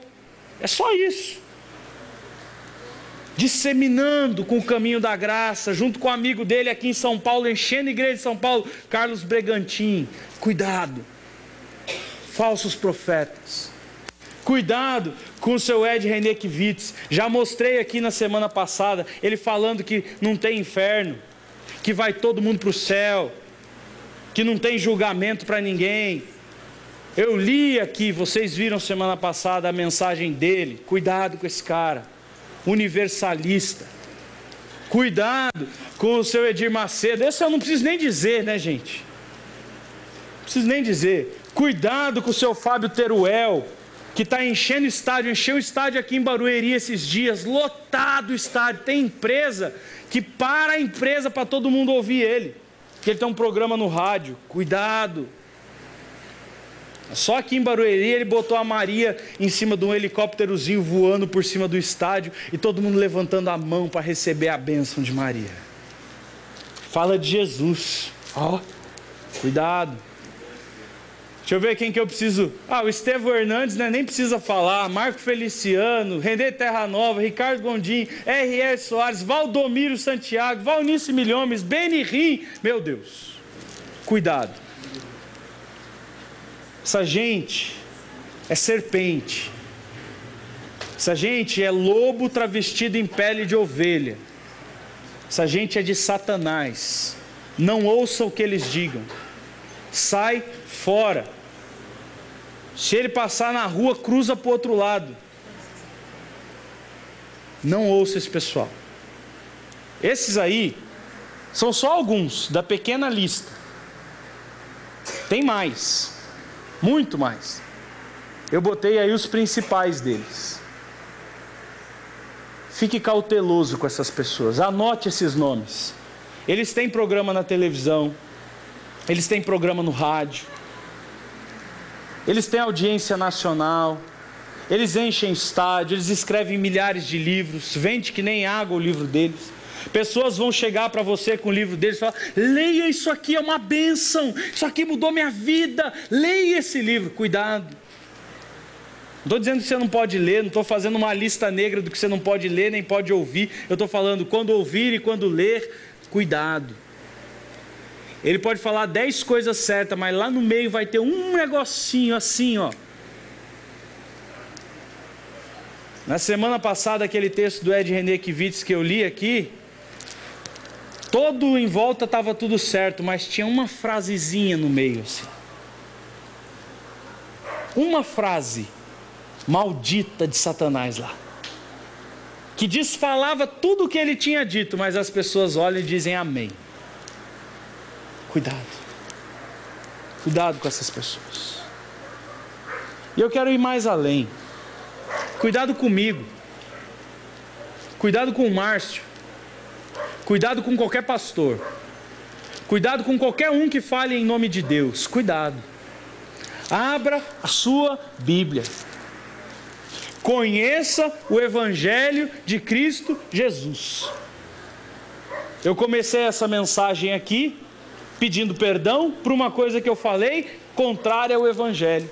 É só isso. Disseminando com o caminho da graça, junto com o amigo dele aqui em São Paulo, enchendo a igreja de São Paulo, Carlos Bregantin. Cuidado. Falsos profetas. Cuidado com o seu Ed Renekiewicz. Já mostrei aqui na semana passada, ele falando que não tem inferno, que vai todo mundo para o céu, que não tem julgamento para ninguém. Eu li aqui, vocês viram semana passada a mensagem dele. Cuidado com esse cara, universalista. Cuidado com o seu Edir Macedo. Esse eu não preciso nem dizer, né, gente? Não preciso nem dizer. Cuidado com o seu Fábio Teruel, que está enchendo o estádio. Encheu o estádio aqui em Barueri esses dias, lotado o estádio. Tem empresa que para a empresa para todo mundo ouvir ele, que ele tem um programa no rádio. Cuidado. Só aqui em Barueri ele botou a Maria em cima de um helicópterozinho voando por cima do estádio e todo mundo levantando a mão para receber a bênção de Maria. Fala de Jesus. Ó, cuidado. Deixa eu ver quem que eu preciso. O Estevão Hernandes, né? Nem precisa falar. Marco Feliciano, René Terra Nova, Ricardo Gondim, R.R. Soares, Valdomiro Santiago, Valnice Milhomes, Beni Rim. Meu Deus, cuidado. Essa gente é serpente. Essa gente é lobo travestido em pele de ovelha. Essa gente é de Satanás. Não ouça o que eles digam. Sai fora. Se ele passar na rua, cruza para o outro lado. Não ouça esse pessoal. Esses aí são só alguns da pequena lista. Tem mais, muito mais. Eu botei aí os principais deles. Fique cauteloso com essas pessoas. Anote esses nomes. Eles têm programa na televisão, eles têm programa no rádio, Eles têm audiência nacional, eles enchem estádio, eles escrevem milhares de livros, vende que nem água o livro deles. Pessoas vão chegar para você com o livro deles e falar: leia isso aqui, é uma bênção, isso aqui mudou minha vida, leia esse livro. Cuidado. Não estou dizendo que você não pode ler, não estou fazendo uma lista negra do que você não pode ler nem pode ouvir. Eu estou falando, quando ouvir e quando ler, cuidado. Ele pode falar 10 coisas certas, mas lá no meio vai ter um negocinho assim, ó. Na semana passada, aquele texto do Ed René Kivitz que eu li aqui, todo em volta estava tudo certo, mas tinha uma frasezinha no meio assim. Uma frase maldita de Satanás lá, que desfalava tudo o que ele tinha dito, mas as pessoas olham e dizem amém. Cuidado. Cuidado com essas pessoas. E eu quero ir mais além. Cuidado comigo. Cuidado com o Márcio. Cuidado com qualquer pastor. Cuidado com qualquer um que fale em nome de Deus. Cuidado. Abra a sua Bíblia. Conheça o Evangelho de Cristo Jesus. Eu comecei essa mensagem aqui pedindo perdão por uma coisa que eu falei contrária ao Evangelho.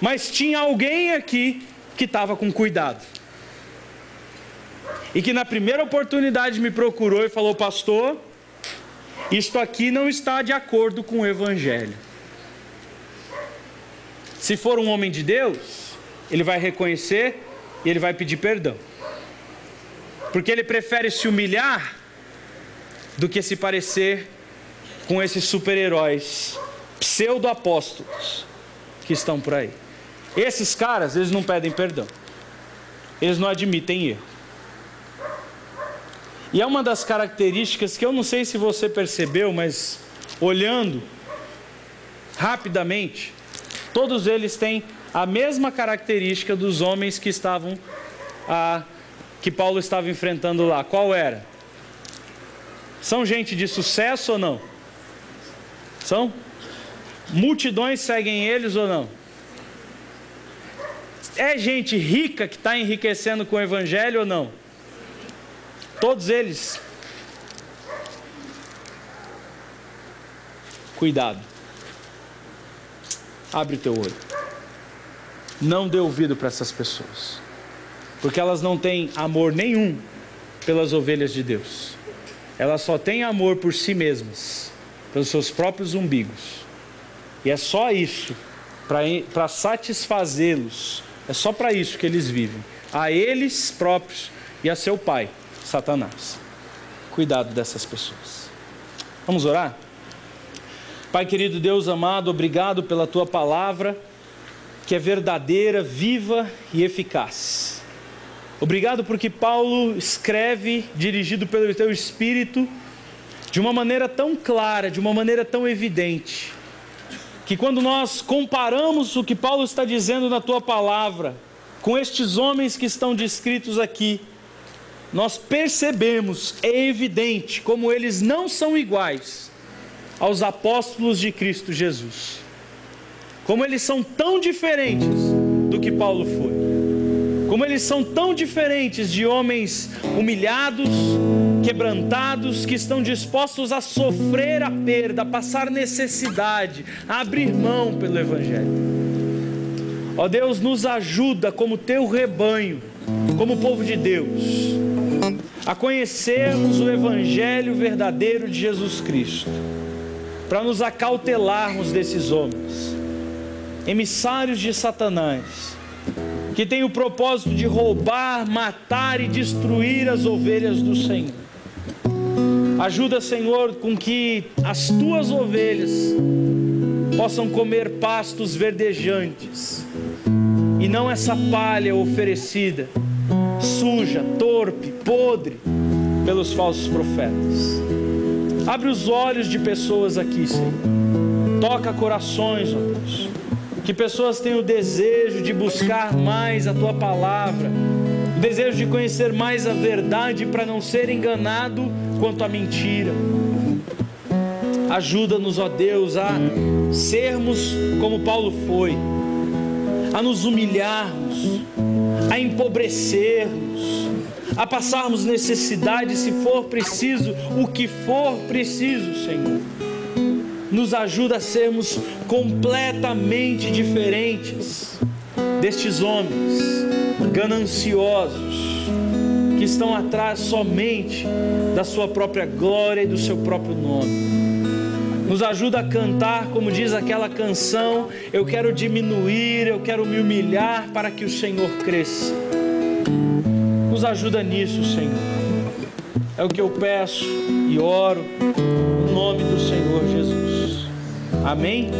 Mas tinha alguém aqui que estava com cuidado. E que na primeira oportunidade me procurou e falou: pastor, isto aqui não está de acordo com o Evangelho. Se for um homem de Deus, ele vai reconhecer e ele vai pedir perdão. Porque ele prefere se humilhar do que se parecer com esses super-heróis, pseudo-apóstolos que estão por aí. Esses caras, eles não pedem perdão. Eles não admitem erro. E é uma das características que eu não sei se você percebeu, mas olhando rapidamente, todos eles têm a mesma característica dos homens que estavam, que Paulo estava enfrentando lá. Qual era? São gente de sucesso ou não? São? Multidões seguem eles ou não? É gente rica que está enriquecendo com o Evangelho ou não? Todos eles. Cuidado. Abre o teu olho. Não dê ouvido para essas pessoas, porque elas não têm amor nenhum pelas ovelhas de Deus. Elas só têm amor por si mesmas, pelos seus próprios umbigos. E é só isso, para satisfazê-los. É só para isso que eles vivem. A eles próprios e a seu pai, Satanás. Cuidado dessas pessoas. Vamos orar? Pai querido, Deus amado, obrigado pela tua palavra, que é verdadeira, viva e eficaz. Obrigado porque Paulo escreve, dirigido pelo teu Espírito, de uma maneira tão clara, de uma maneira tão evidente, que quando nós comparamos o que Paulo está dizendo na tua palavra com estes homens que estão descritos aqui, nós percebemos, é evidente, como eles não são iguais aos apóstolos de Cristo Jesus. Como eles são tão diferentes do que Paulo foi. Como eles são tão diferentes de homens humilhados, quebrantados, que estão dispostos a sofrer a perda, a passar necessidade, a abrir mão pelo Evangelho. Ó Deus, nos ajuda como teu rebanho, como povo de Deus, a conhecermos o Evangelho verdadeiro de Jesus Cristo, para nos acautelarmos desses homens, emissários de Satanás, que têm o propósito de roubar, matar e destruir as ovelhas do Senhor. Ajuda, Senhor, com que as tuas ovelhas possam comer pastos verdejantes, e não essa palha oferecida, suja, torpe, podre, pelos falsos profetas. Abre os olhos de pessoas aqui, Senhor. Toca corações, ó Deus. Que pessoas tenham o desejo de buscar mais a tua palavra, o desejo de conhecer mais a verdade, para não ser enganado quanto à mentira. Ajuda-nos, ó Deus, a sermos como Paulo foi, a nos humilharmos, a empobrecermos, a passarmos necessidade, se for preciso, o que for preciso, Senhor. Nos ajuda a sermos completamente diferentes destes homens gananciosos que estão atrás somente da sua própria glória e do seu próprio nome. Nos ajuda a cantar, como diz aquela canção: eu quero diminuir, eu quero me humilhar para que o Senhor cresça. Nos ajuda nisso, Senhor. É o que eu peço e oro no nome do Senhor Jesus. Amém?